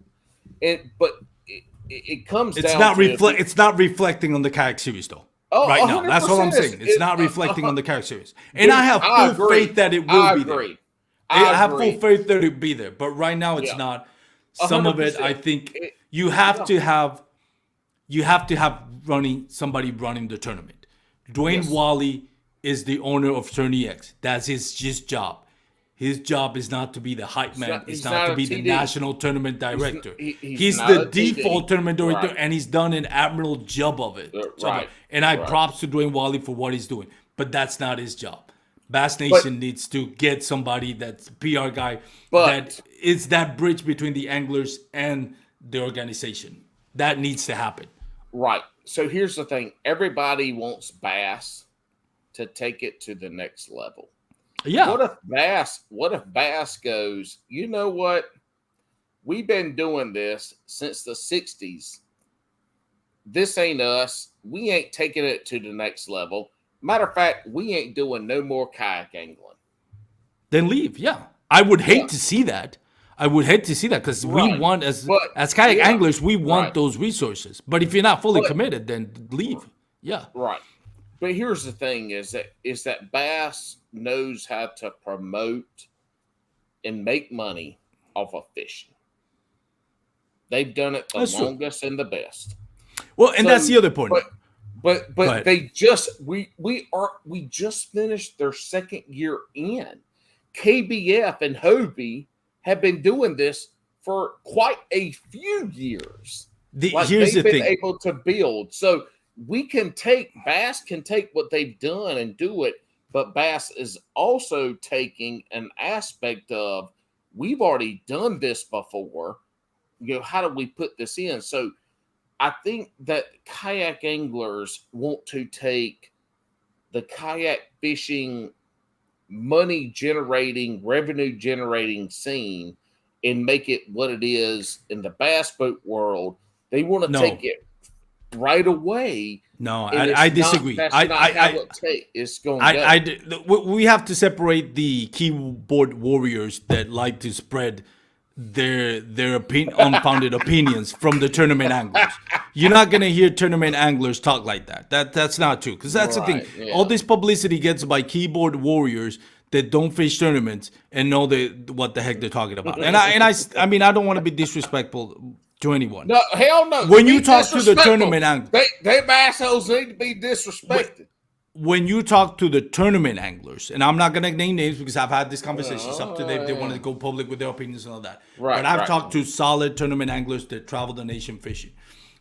But it comes down to it's not reflecting on the kayak series though. Right now, that's what I'm saying. It's not reflecting on the kayak series, and I have full faith that it will be there. I have full faith that it'll be there, but right now it's not. Some 100%. Of it, I think, you have to have somebody running the tournament. Dwayne Wally is the owner of Tourney X. That's his job. His job is not to be the hype man. It's not to be the national tournament director. He's the default tournament director, and he's done an admirable job of it. And I props to Dwayne Wally for what he's doing. But that's not his job. Bass Nation needs to get somebody that's a PR guy that is that bridge between the anglers and the organization. That needs to happen. Right. So here's the thing. Everybody wants Bass to take it to the next level. Yeah. What if Bass goes, you know what? We've been doing this since the 60s. This ain't us. We ain't taking it to the next level. Matter of fact, we ain't doing no more kayak angling. Then leave. Yeah. I would hate to see that. I would hate to see that because we Right. want But as kayak yeah, anglers, we want right. those resources. But if you're not fully But committed, then leave. Yeah. right. But here's the thing: is that Bass knows how to promote and make money off of fishing. They've done it the That's true. longest and the best. Well, and So, that's the other point. but Go ahead. they just we just finished their second year in. KBF and Hobie have been doing this for quite a few years. Here's the they've been thing. able to build. So Bass can take what they've done and do it, but Bass is also taking an aspect of we've already done this before. How do we put this in? So I think that kayak anglers want to take the kayak fishing money generating, revenue generating scene and make it what it is in the bass boat world. They want to take it right away. No, I disagree. That's not how it's going to go. We have to separate the keyboard warriors that like to spread their unfounded opinions from the tournament anglers. You're not gonna hear tournament anglers talk like that. That's not true. Because that's the thing. Yeah. All this publicity gets by keyboard warriors that don't fish tournaments and know what the heck they're talking about. And I mean I don't want to be disrespectful to anyone. No, hell no. When you talk to the tournament anglers, they assholes need to be disrespected. When you talk to the tournament anglers, and I'm not going to name names because I've had this conversation. It's up to them. They want to go public with their opinions and all that. Right, but I've talked to solid tournament anglers that travel the nation fishing.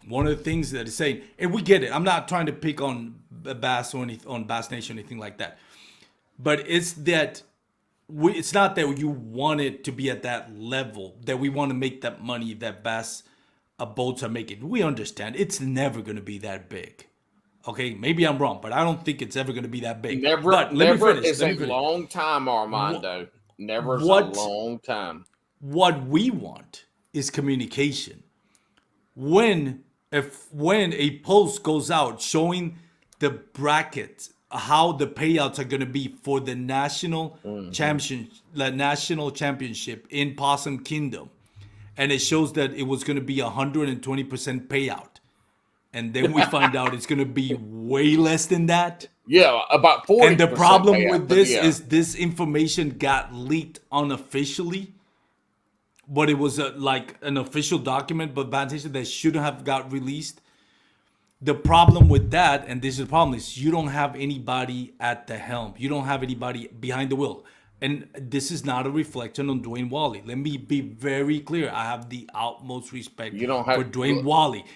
One of the things that is saying, and we get it. I'm not trying to pick on Bass or on Bass Nation or anything like that. But it's that it's not that you want it to be at that level, that we want to make that money that Bass boats are making. We understand it's never going to be that big. Okay, maybe I'm wrong, but I don't think it's ever going to be that big. Never is a long time, Armando. Never is a long time. What we want is communication. When a post goes out showing the brackets, how the payouts are going to be for the national championship in Possum Kingdom, and it shows that it was going to be 120% payout. And then we find out it's going to be way less than that. Yeah, about 40%. And the problem with this is this information got leaked unofficially, but it was like an official document, but that shouldn't have got released. The problem with that, and this is the problem, is you don't have anybody at the helm. You don't have anybody behind the wheel. And this is not a reflection on Dwayne Wally. Let me be very clear. I have the utmost respect for Dwayne Wally.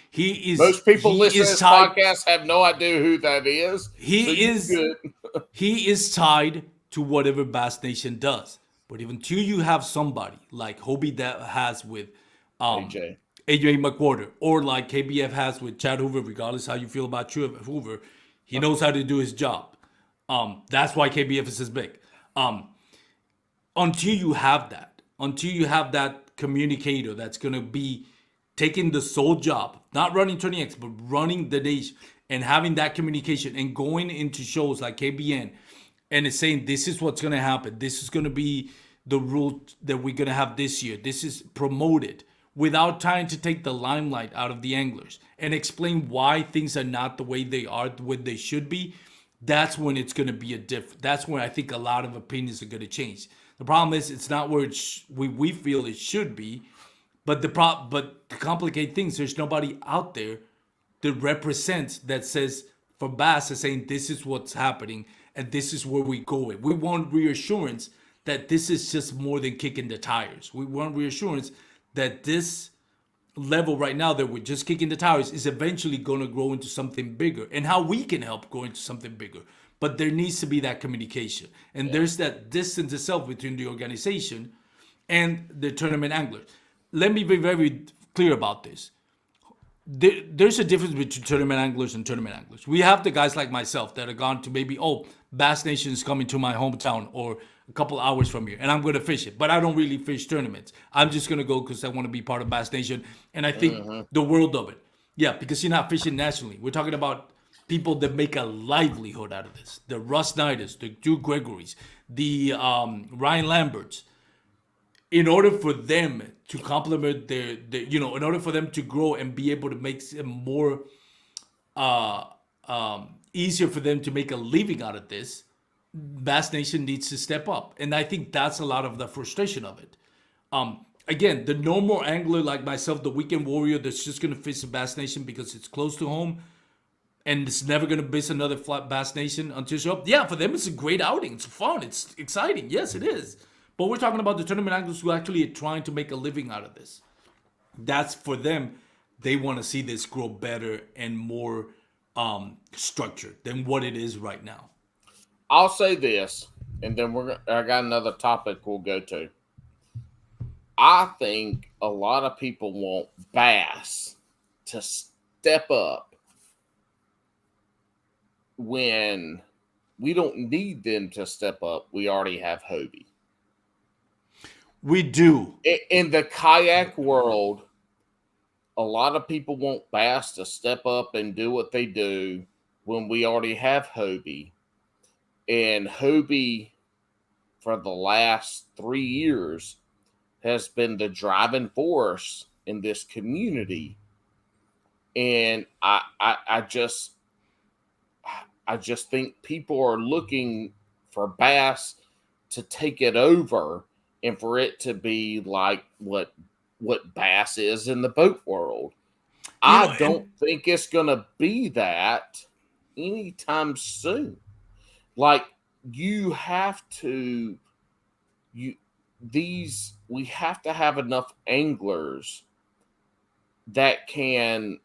Most people listening to this podcast have no idea who that is. He is tied to whatever Bass Nation does. But until you have somebody like Hobie that has with AJ McWhorter, or like KBF has with Chad Hoover, regardless how you feel about Hoover, he knows how to do his job. That's why KBF is as big. Until you have that communicator that's going to be taking the sole job, not running Turning X, but running the nation and having that communication and going into shows like KBN and it's saying, this is what's going to happen. This is going to be the rule that we're going to have this year. This is promoted without trying to take the limelight out of the anglers and explain why things are not the way they are, what they should be. That's when it's going to be that's when I think a lot of opinions are going to change. The problem is it's not where we feel it should be, but to complicate things, there's nobody out there that represents, that says, for Bass, is saying this is what's happening and this is where we go. We want reassurance that this is just more than kicking the tires. We want reassurance that this level right now that we're just kicking the tires is eventually going to grow into something bigger, and how we can help grow into something bigger. But there needs to be that communication. And there's that distance itself between the organization and the tournament anglers. Let me be very clear about this. There's a difference between tournament anglers and tournament anglers. We have the guys like myself that are gone to maybe, Bass Nation is coming to my hometown or a couple hours from here, and I'm going to fish it. But I don't really fish tournaments. I'm just going to go because I want to be part of Bass Nation, and I think the world of it. Yeah, because you're not fishing nationally. We're talking about people that make a livelihood out of this. The Russ Snyders, the Drew Gregorys, the Ryan Lamberts. in order for them to complement their in order for them to grow and be able to make it more uh, easier for them to make a living out of this, Bass Nation needs to step up. And I think that's a lot of the frustration of it. Again, the normal angler like myself, the weekend warrior that's just going to fish the Bass Nation because it's close to home and it's never going to miss another flat Bass Nation until you show up. Yeah, for them, it's a great outing. It's fun. It's exciting. Yes, it is. But we're talking about the tournament anglers who actually are trying to make a living out of this. That's for them. They want to see this grow better and more structured than what it is right now. I'll say this, and then I got another topic we'll go to. I think a lot of people want bass to step up when we don't need them to step up. We already have Hobie. We do. In the kayak world, a lot of people want bass to step up and do what they do when we already have Hobie. And Hobie, for the last 3 years, has been the driving force in this community. And I just think people are looking for bass to take it over and for it to be like what bass is in the boat world. I don't think it's going to be that anytime soon. Like, we have to have enough anglers that can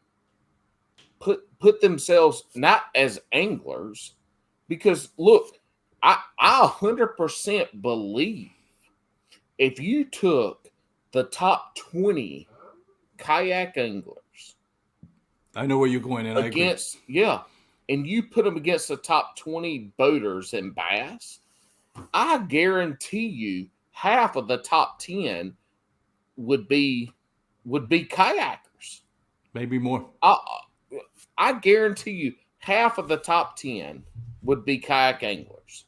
put themselves not as anglers, because look, I 100% believe if you took the top 20 kayak anglers, I know where you're going, and against, and you put them against the top 20 boaters in bass, I guarantee you half of the top 10 would be kayakers. Maybe more. I guarantee you half of the top 10 would be kayak anglers.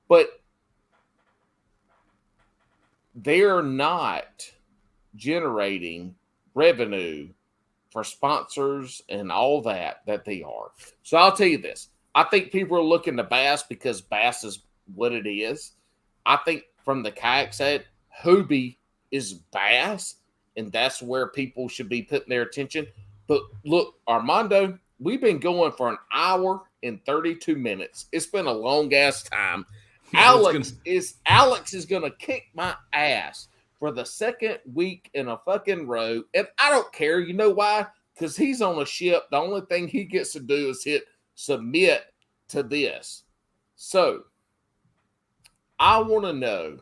But they're not generating revenue for sponsors and all that they are. So I'll tell you this. I think people are looking to bass because bass is what it is. I think from the kayak side, Hobie is bass, and that's where people should be putting their attention. But look, Armando, we've been going for an hour and 32 minutes. It's been a long ass time. Alex is going to kick my ass for the second week in a fucking row. And I don't care. You know why? Because he's on a ship. The only thing he gets to do is hit submit to this. So I want to know,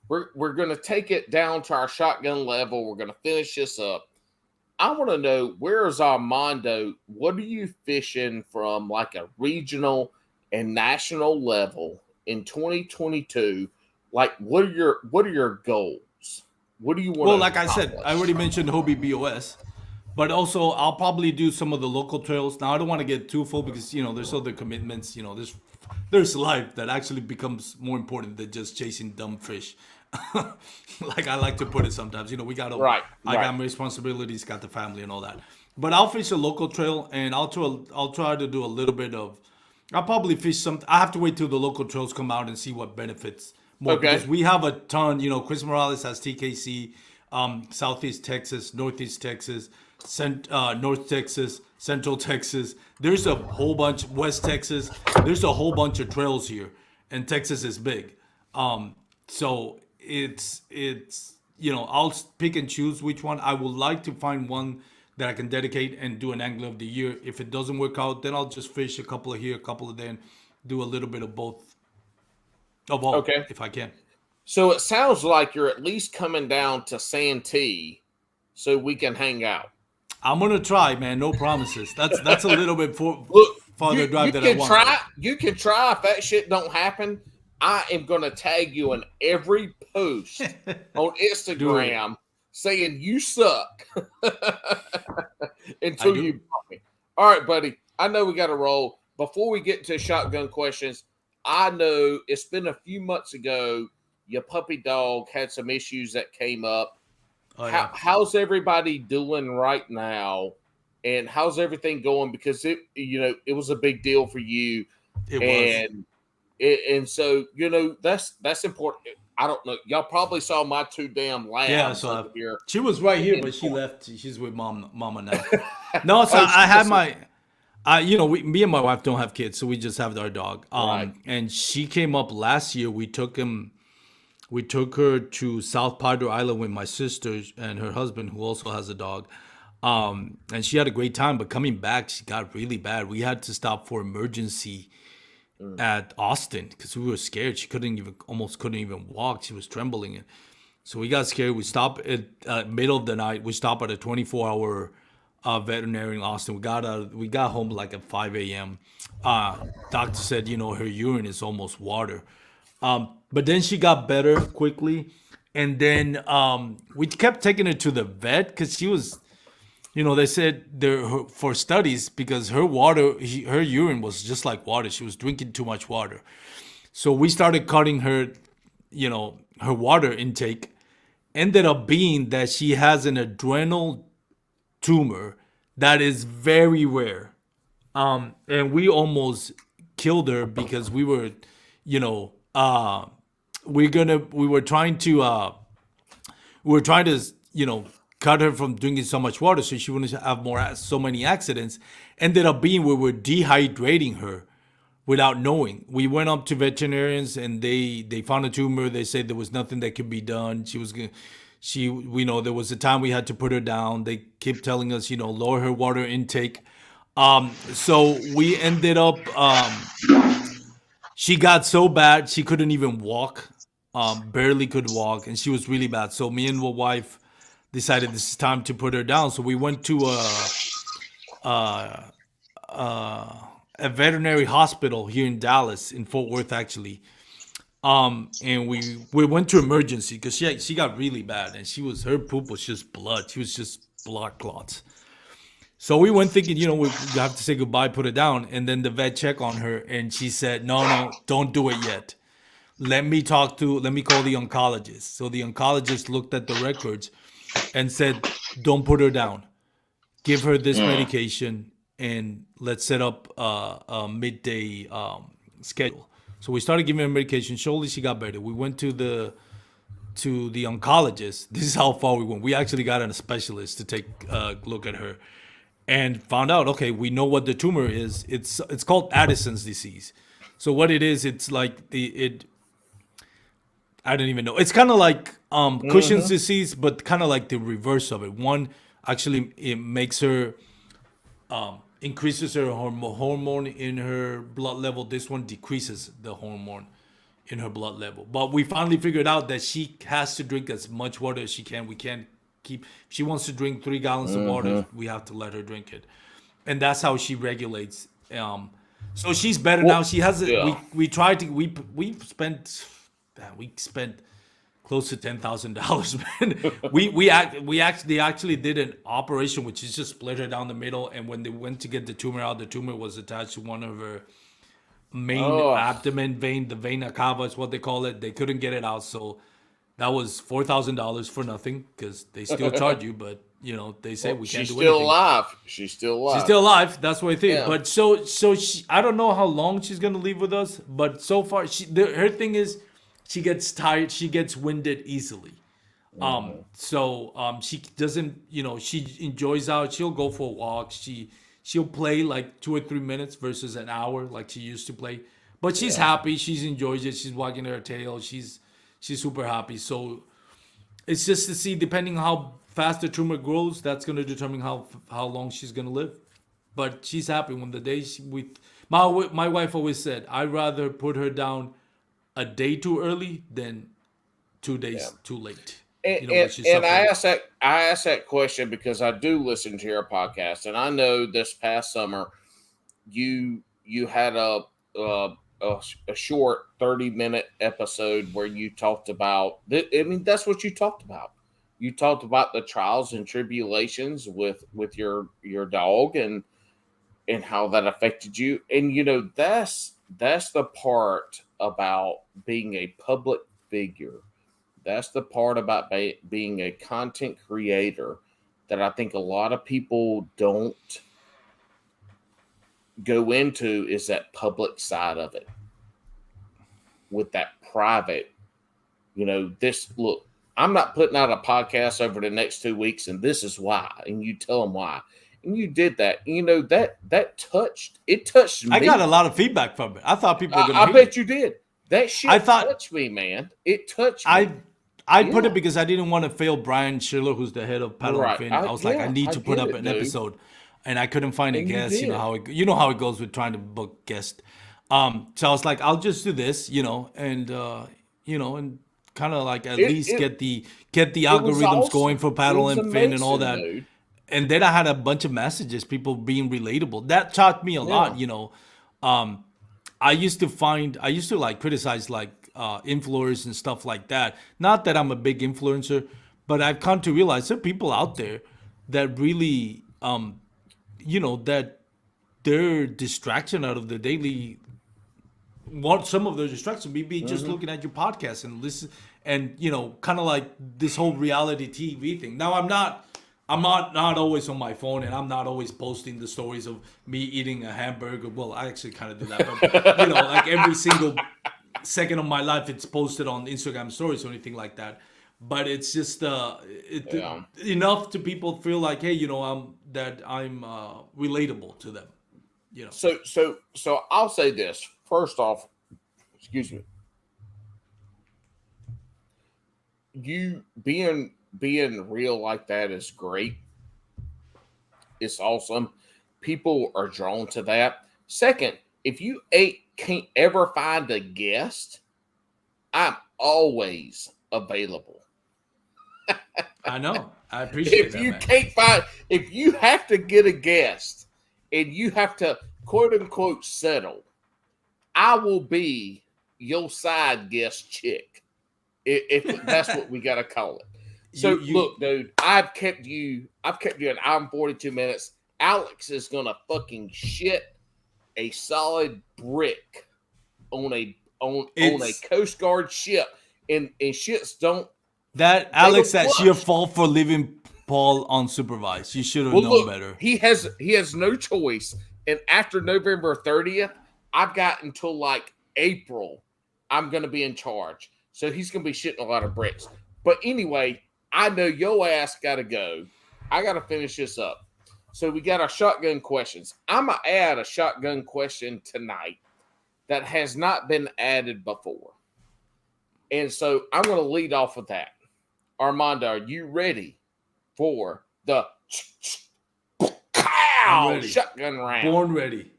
we're going to take it down to our shotgun level. We're going to finish this up. I want to know, where is Armando? What are you fishing from, like a regional and national level in 2022? Like, what are your goals? What do you want? Well, like I said, I already mentioned Hobie BOS, but also I'll probably do some of the local trails. Now, I don't want to get too full because, there's other commitments. There's life that actually becomes more important than just chasing dumb fish. Like I like to put it sometimes. I got my responsibilities, got the family and all that. But I'll fish a local trail, and I'll try to do a little bit of. I'll probably fish some. I have to wait till the local trails come out and see what benefits more. Okay. Because we have a ton. Chris Morales has TKC, Southeast Texas, Northeast Texas, North Texas, Central Texas. There's a whole bunch. West Texas. There's a whole bunch of trails here, and Texas is big. So it's I'll pick and choose which one. I would like to find one that I can dedicate and do an angler of the year. If it doesn't work out, then I'll just fish a couple of here, a couple of then, do a little bit of both. Okay, if I can. So it sounds like you're at least coming down to Santee so we can hang out. I'm gonna try, man. No promises. That's a little bit farther drive than I want. You can try. If that shit don't happen, I am gonna tag you in every post on Instagram saying you suck until you bought me. All right, buddy. I know we got to roll. Before we get to shotgun questions, I know it's been a few months ago your puppy dog had some issues that came up. Oh yeah. How's everybody doing right now? And how's everything going? Because it was a big deal for you, It was. and so that's important. I don't know. Y'all probably saw my two damn Yeah, lambs so over here. she was right here, in but she left. She's with mama now. No, so Oh, I she had just my, me and my wife don't have kids, so we just have our dog. right. And she came up last year. We took her to South Padre Island with my sister and her husband, who also has a dog. And she had a great time, but coming back, she got really bad. We had to stop for emergency at Austin because we were scared. She almost couldn't even walk. She was trembling. And so we got scared. We stopped at middle of the night. We stopped at a 24-hour veterinary in Austin. We got home like at 5 a.m. Doctor said, her urine is almost water. But then she got better quickly. And then we kept taking her to the vet because she was, they said for studies because her her urine was just like water. She was drinking too much water. So we started cutting her, her water intake. Ended up being that she has an adrenal tumor that is very rare. And we almost killed her because we were, we were trying to, cut her from drinking so much water so she wouldn't have so many accidents. Ended up being we were dehydrating her without knowing. We went up to veterinarians and they found a tumor. They said there was nothing that could be done. There was a time we had to put her down. They kept telling us, lower her water intake. So we ended up, she got so bad she couldn't even walk, barely could walk, and she was really bad. So me and my wife decided this is time to put her down. So we went to a veterinary hospital here in Dallas, in Fort Worth, actually. And we went to emergency because she got really bad, and her poop was just blood. She was just blood clots. So we went thinking, we have to say goodbye, put it down, and then the vet checked on her, and she said, no, don't do it yet. Let me call the oncologist. So the oncologist looked at the records and said, don't put her down. Give her this medication and let's set up a midday schedule. So we started giving her medication. Slowly she got better. We went to the oncologist. This is how far we went. We actually got a specialist to take a look at her and found out, okay, we know what the tumor is. It's called Addison's disease. So what it is, it's like I don't even know. It's kind of like Cushing's disease, but kind of like the reverse of it. One, actually, it makes her, increases her hormone in her blood level. This one decreases the hormone in her blood level. But we finally figured out that she has to drink as much water as she can. We can't if she wants to drink 3 gallons of water, we have to let her drink it. And that's how she regulates. So she's better now. She has we tried to, we spent close to $10,000, man. we actually did an operation which is just split her down the middle, and when they went to get the tumor out, the tumor was attached to one of her main abdomen vein, the vena cava is what they call it. They couldn't get it out, so that was $4,000 for nothing because they still charge you, but they say we can't do anything. She's still alive. She's still alive. That's what I think. Yeah. But so she, I don't know how long she's gonna leave with us, but so far her thing is she gets tired, she gets winded easily. She doesn't, she enjoys out. She'll go for a walk. She'll play like 2 or 3 minutes versus an hour like she used to play. But she's happy. She's enjoys it. She's wagging her tail. She's super happy. So it's just to see, depending how fast the tumor grows, that's going to determine how long she's going to live. But she's happy. When the day my wife always said, I'd rather put her down a day too early than 2 days too late. And I asked that question because I do listen to your podcast, and I know this past summer you had a short 30-minute episode where you talked about. I mean, that's what you talked about. You talked about the trials and tribulations with your dog and how that affected you. And that's the part about being a public figure. That's the part about being a content creator that I think a lot of people don't go into, is that public side of it. With that private, look, I'm not putting out a podcast over the next 2 weeks, and this is why. And you tell them why. And you did that. That touched me. I got a lot of feedback from it. I thought people were going to I bet you did. That shit touched me, man. It touched me. I put it because I didn't want to fail Brian Schiller, who's the head of Paddle and Fin. I was like, I need to put up an episode, and I couldn't find a guest. You know how it goes with trying to book guests. So I was like, I'll just do this, and kind of like at least get the algorithms going for Paddle and Fin and all that. Dude. And then I had a bunch of messages, people being relatable. That taught me a lot, I used to like criticize like influencers and stuff like that. Not that I'm a big influencer, but I've come to realize there are people out there that really, that their distraction out of the daily, some of their distraction maybe just looking at your podcast and listen, and kind of like this whole reality TV thing. Now I'm not always on my phone, and I'm not always posting the stories of me eating a hamburger. Well, I actually kind of do that, but like every single second of my life, it's posted on Instagram stories or anything like that. But it's just enough to people feel like, hey, I'm relatable to them. So I'll say this first off. Excuse me. You being real like that is great. It's awesome. People are drawn to that. Second, if you can't ever find a guest, I'm always available. I know. I appreciate that. If you have to get a guest and you have to quote unquote settle, I will be your side guest chick. If that's what we gotta call it. So look, dude, I've kept you an hour and 42 minutes. Alex is gonna fucking shit a solid brick on a Coast Guard ship, and shits don't. That Alex, that's your fault for leaving Paul unsupervised. You should have known better. He has no choice, and after November 30th, I've got until like April. I'm gonna be in charge, so he's gonna be shitting a lot of bricks. But anyway, I know your ass gotta go. I gotta finish this up. So we got our shotgun questions. I'm gonna add a shotgun question tonight that has not been added before. And so I'm gonna lead off with that. Armando, are you ready for the shotgun round? Born ready.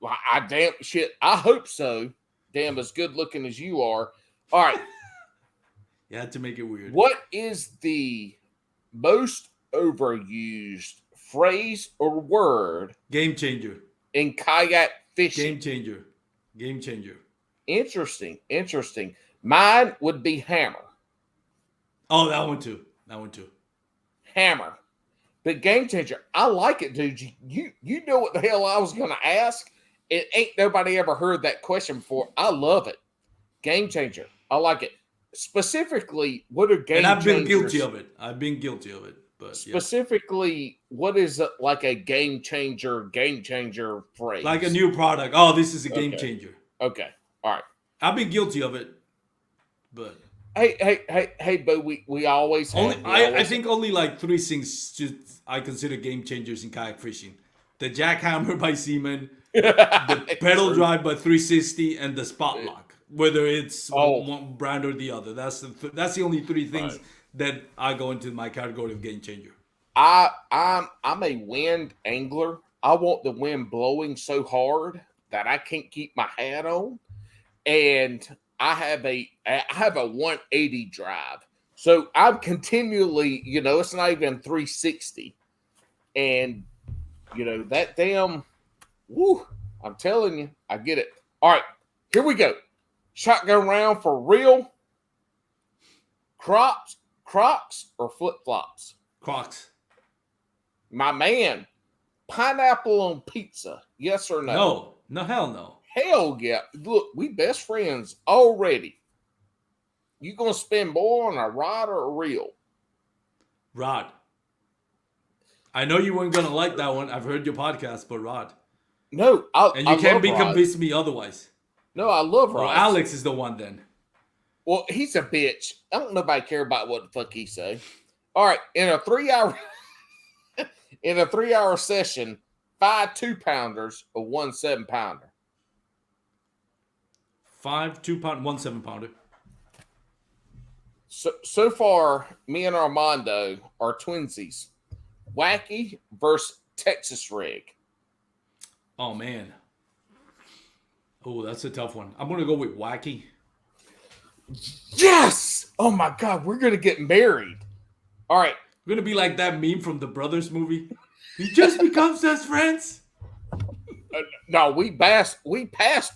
Well, I hope so. Damn, as good looking as you are. All right. You had to make it weird. What is the most overused phrase or word? Game changer. In kayak fishing. Game changer. Interesting. Mine would be hammer. Oh, that one too. Hammer. But game changer, I like it, dude. You know what the hell I was going to ask? It ain't nobody ever heard that question before. I love it. Game changer. I like it. Specifically, what are game changers? And I've been guilty of it. But specifically, what is like a game changer phrase? Like a new product. Oh, this is a game changer. Okay. All right. I've been guilty of it. But hey, but we always have. I think only like 3 things I consider game changers in kayak fishing: the jackhammer by Seaman, the pedal drive by 360, and the spot lock. Whether it's one brand or the other, that's the only 3 things that I go into my category of game changer. I'm a wind angler. I want the wind blowing so hard that I can't keep my hat on, and I have a 180 drive. So I'm continually, it's not even 360. And, that damn, I'm telling you, I get it. All right, here we go. Shotgun round for real. Crocs or flip-flops? Crocs. My man, pineapple on pizza, yes or no? No, hell no. Hell yeah. Look, we best friends already. You gonna spend more on a rod or a reel? Rod. I know you weren't gonna like that one. I've heard your podcast, but rod. No, And you can't be convinced me otherwise. No, I love Well, rods. Alex is the one then. Well, he's a bitch. I don't nobody care about what the fuck he say. All right, in a 3-hour session, 5 2-pounders or 1 7-pounder. 5 2-pound, 1 7-pounder. So far, me and Armando are twinsies. Wacky versus Texas rig. Oh man. Oh, that's a tough one. I'm gonna go with wacky. Yes! Oh my God, we're gonna get married. All right. We're gonna be like that meme from the Brothers movie. He just becomes best friends. No, we passed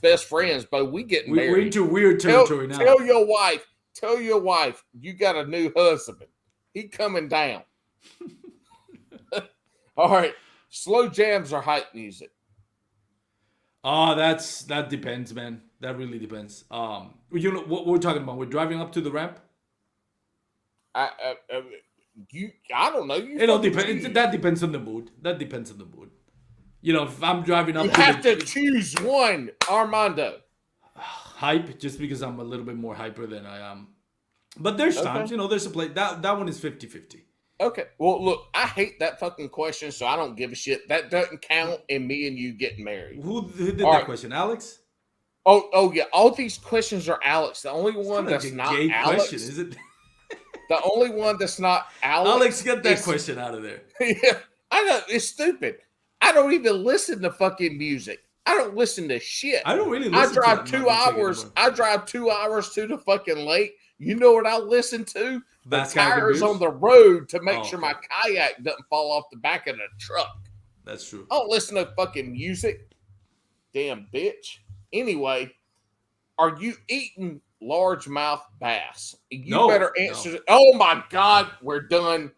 best friends, but we getting married. We're into weird territory now. Tell your wife, you got a new husband. He coming down. All right. Slow jams or hype music? Oh, that depends, man. That really depends. You know what we're talking about? We're driving up to the ramp. I don't know. It all depends. That depends on the mood. You know, if I'm driving up, you have to choose one, Armando. Hype, just because I'm a little bit more hyper than I am. But there's times, you know, there's a play. That one is 50-50. Okay. Well, look, I hate that fucking question, so I don't give a shit. That doesn't count in me and you getting married. Who did that question? Alex? Oh yeah. All these questions are Alex. The only one that's not gay Alex. Question, is it? The only one that's not Alex. Alex, get that question out of there. Yeah, I know it's stupid. I don't even listen to fucking music. I don't listen to shit. I don't really listen. I drive 2 hours. I drive 2 hours to the fucking lake. You know what I listen to? Bass the Kayak and tires Beer? on the road to make sure my kayak doesn't fall off the back of the truck. That's true. I don't listen to fucking music. Damn bitch. Anyway, are you eating largemouth bass? You better answer. No. Oh my God, we're done.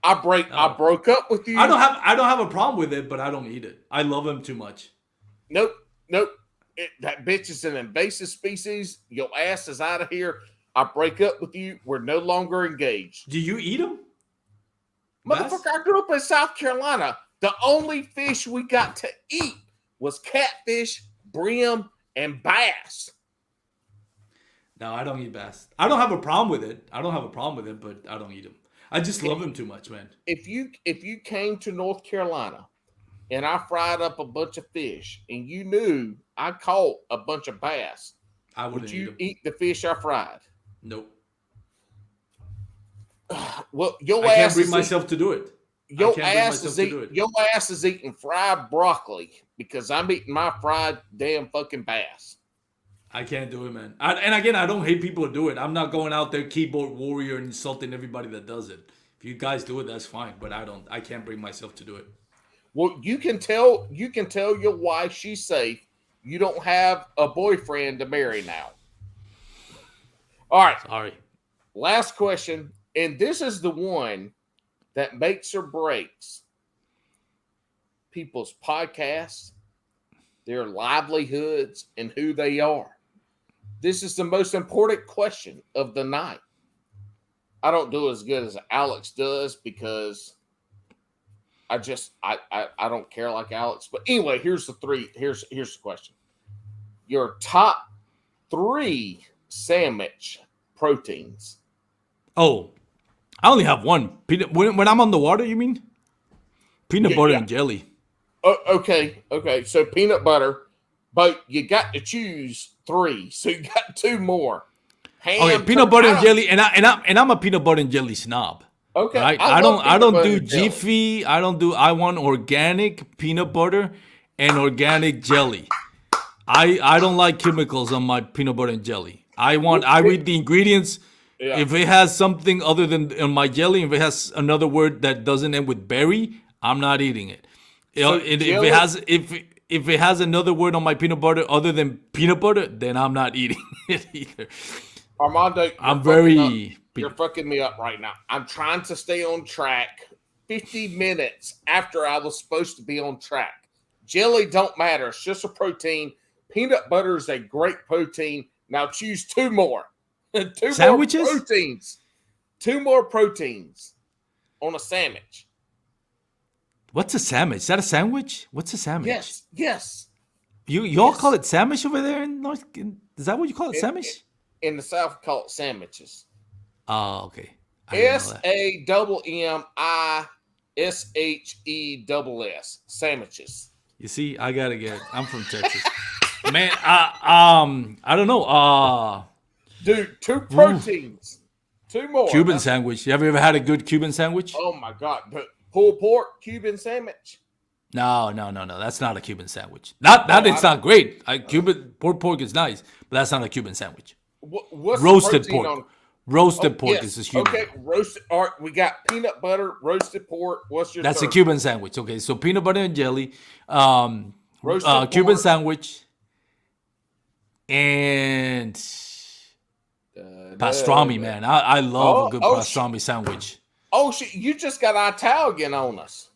I broke up with you. I don't have a problem with it, but I don't eat it. I love them too much. Nope. That bitch is an invasive species. Your ass is out of here. I break up with you. We're no longer engaged. Do you eat them? Motherfucker, I grew up in South Carolina. The only fish we got to eat was catfish, brim, and bass. No, I don't eat bass. I don't have a problem with it. But I don't eat them. I just love them too much, man. If you came to North Carolina and I fried up a bunch of fish and you knew I caught a bunch of bass, would you eat the fish I fried? Nope. Well, I can't bring myself to do it. Your ass is eating fried broccoli because I'm eating my fried damn fucking bass. I can't do it, man. And again, I don't hate people who do it. I'm not going out there keyboard warrior and insulting everybody that does it. If you guys do it, that's fine. But I can't bring myself to do it. Well, you can tell your wife she's safe. You don't have a boyfriend to marry now. All right. Sorry. Last question. And this is the one that makes or breaks people's podcasts, their livelihoods, and who they are. This is the most important question of the night. I don't do as good as Alex does because I don't care like Alex. But anyway, here's the question. Your top 3 sandwich proteins. Oh, I only have one. When I'm on the water, you mean? Peanut butter and jelly. Oh, okay. So peanut butter, but you got to choose 3. So you got 2 more. Peanut butter and jelly, and I'm a peanut butter and jelly snob. Okay. Right? I don't do Jiffy. I want organic peanut butter and organic jelly. I don't like chemicals on my peanut butter and jelly. I read the ingredients. Yeah. If it has something other than on my jelly, if it has another word that doesn't end with berry, I'm not eating it. So if it has another word on my peanut butter other than peanut butter, then I'm not eating it either. Armando, you're fucking me up right now. I'm trying to stay on track 50 minutes after I was supposed to be on track. Jelly don't matter. It's just a protein. Peanut butter is a great protein. Now choose 2 more. Two more Sandwiches? proteins. Two more proteins on a sandwich. What's a sandwich? Is that a sandwich? What's a sandwich? Yes. Y'all call it sandwich over there in North? Is that what you call it? Sandwich? In the South, we call it sandwiches. Oh, okay. I didn't know that. SAMMISHESS. Sandwiches. You see, I gotta get it. I'm from Texas. Man, I don't know. Dude, two proteins. Two more. Cuban sandwich. You ever had a good Cuban sandwich? Oh my God. Pulled pork Cuban sandwich. No. That's not a Cuban sandwich. It's not great. Cuban pork is nice, but that's not a Cuban sandwich. What's roasted pork? Roasted pork yes. is Cuban. Okay, roasted. All right, we got peanut butter, roasted pork. What's your? That's third? a Cuban sandwich. Okay, so peanut butter and jelly, roasted Cuban pork. sandwich, and pastrami. Man, I love a good pastrami sandwich. Oh shit! You just got Italian on us.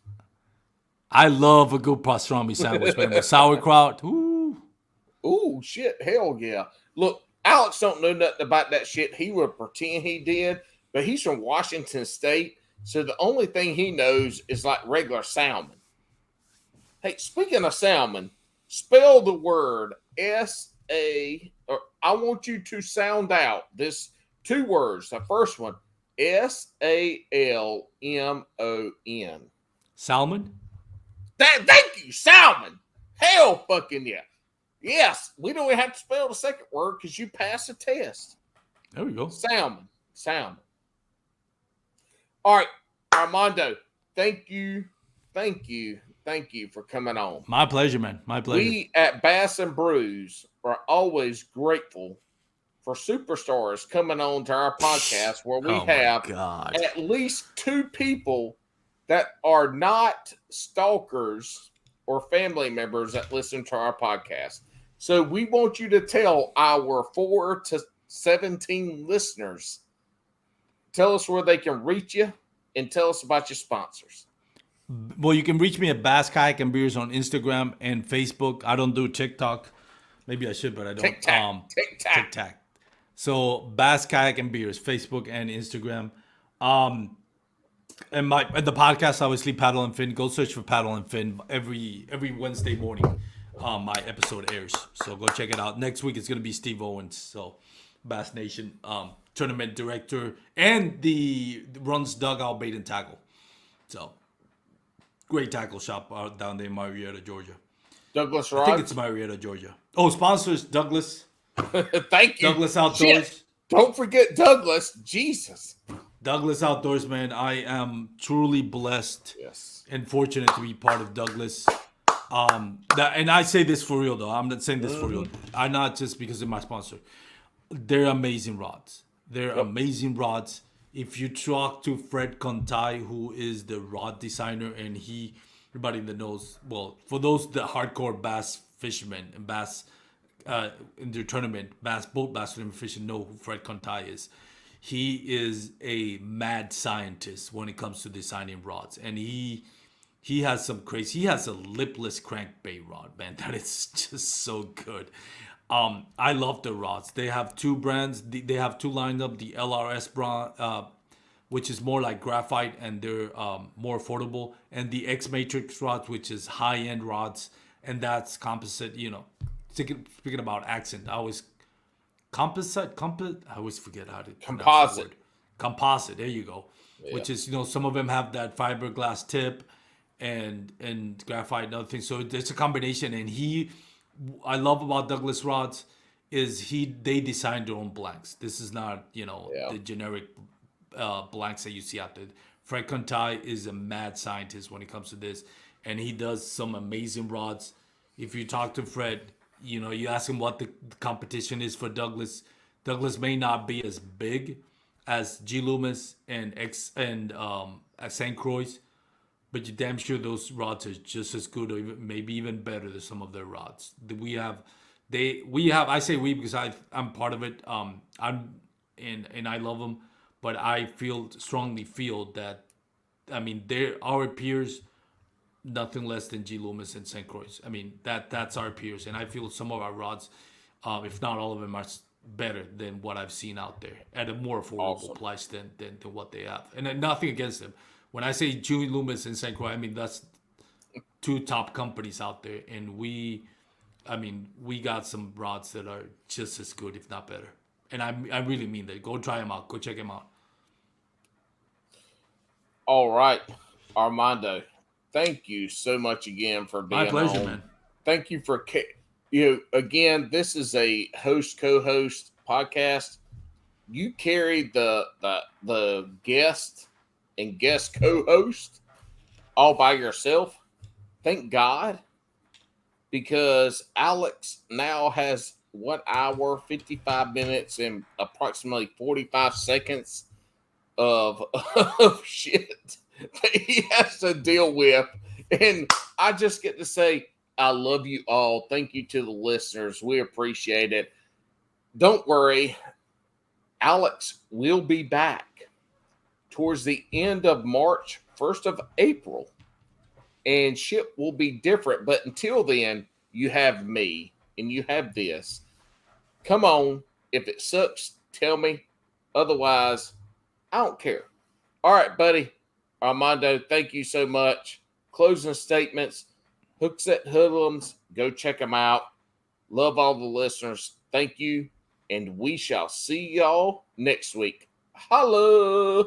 I love a good pastrami sandwich, man, with sauerkraut. Ooh shit! Hell yeah! Look, Alex don't know nothing about that shit. He would pretend he did, but he's from Washington State, so the only thing he knows is like regular salmon. Hey, speaking of salmon, spell the word S-A, or I want you to sound out this two words. The first one, S-A-L-M-O-N. Salmon? Thank you, salmon. Hell fucking yeah. Yes, we don't even have to spell the second word because you passed the test. There we go. Salmon. All right, Armando, thank you for coming on. My pleasure, man. My pleasure. We at Bass and Brews are always grateful for superstars coming on to our podcast where we have at least two people that are not stalkers or family members that listen to our podcast. So we want you to tell our 4 to 17 listeners, tell us where they can reach you and tell us about your sponsors. Well, you can reach me at Bass Kayak and Beers on Instagram and Facebook. I don't do TikTok. Maybe I should, but I don't. TikTok. So Bass Kayak and Beers, Facebook and Instagram. And the podcast, obviously, Paddle and Fin. Go search for Paddle and Fin every Wednesday morning. My episode airs, so go check it out. Next week it's gonna be Steve Owens, so Bass Nation tournament director, and the runs Dugout Bait and Tackle. So great tackle shop out down there in Marietta, Georgia. Douglas Rods? I think it's Marietta, Georgia. Oh, sponsors Douglas. Thank you. Douglas Outdoors. Shit. Don't forget Douglas. Jesus. Douglas Outdoors, man. I am truly blessed and fortunate to be part of Douglas. And I say this for real, though. I'm not saying this for real. I'm not just because of my sponsor. They're amazing rods. Amazing rods. If you talk to Fred Contai, who is the rod designer, and everybody that knows, well, for those the hardcore bass fishermen and bass in their tournament, boat bass tournament fishing know who Fred Contai is. He is a mad scientist when it comes to designing rods, and he has some crazy. He has a lipless crankbait rod, man. That is just so good. I love the rods. They have two brands. They have two lined up. The LRS brand, which is more like graphite, and they're more affordable, and the X Matrix rods, which is high-end rods, and that's composite. You know, speaking about accent, I always composite. I always forget how to composite. Composite. There you go. Yeah. Which is, some of them have that fiberglass tip and graphite and other things. So it's a combination. And I love about Douglas rods is they design their own blanks. This is not, the generic blanks that you see out there. Fred Contai is a mad scientist when it comes to this, and he does some amazing rods. If you talk to Fred, you ask him what the competition is for Douglas. Douglas may not be as big as G. Loomis and St. Croix, but you're damn sure those rods are just as good, or maybe even better than some of their rods. I say we because I'm part of it. And I love them, but I strongly feel that, they're our peers, nothing less than G. Loomis and St. Croix. That's our peers, and I feel some of our rods, if not all of them, are better than what I've seen out there at a more affordable Awesome. price than what they have. And then nothing against them. When I say Julie Loomis and St. Croix, I mean that's two top companies out there, and we got some rods that are just as good, if not better. And I really mean that. Go try them out. Go check them out. All right, Armando, thank you so much again for being My pleasure, on. man. Thank you for again. This is a co-host podcast. You carry the guest and guest co-host all by yourself. Thank God, because Alex now has 1 hour, 55 minutes, and approximately 45 seconds of shit that he has to deal with. And I just get to say, I love you all. Thank you to the listeners. We appreciate it. Don't worry. Alex will be back towards the end of March, 1st of April. And shit will be different. But until then, you have me and you have this. Come on. If it sucks, tell me. Otherwise, I don't care. All right, buddy. Armando, thank you so much. Closing statements. Hookset Hoodlums. Go check them out. Love all the listeners. Thank you. And we shall see y'all next week. Holla!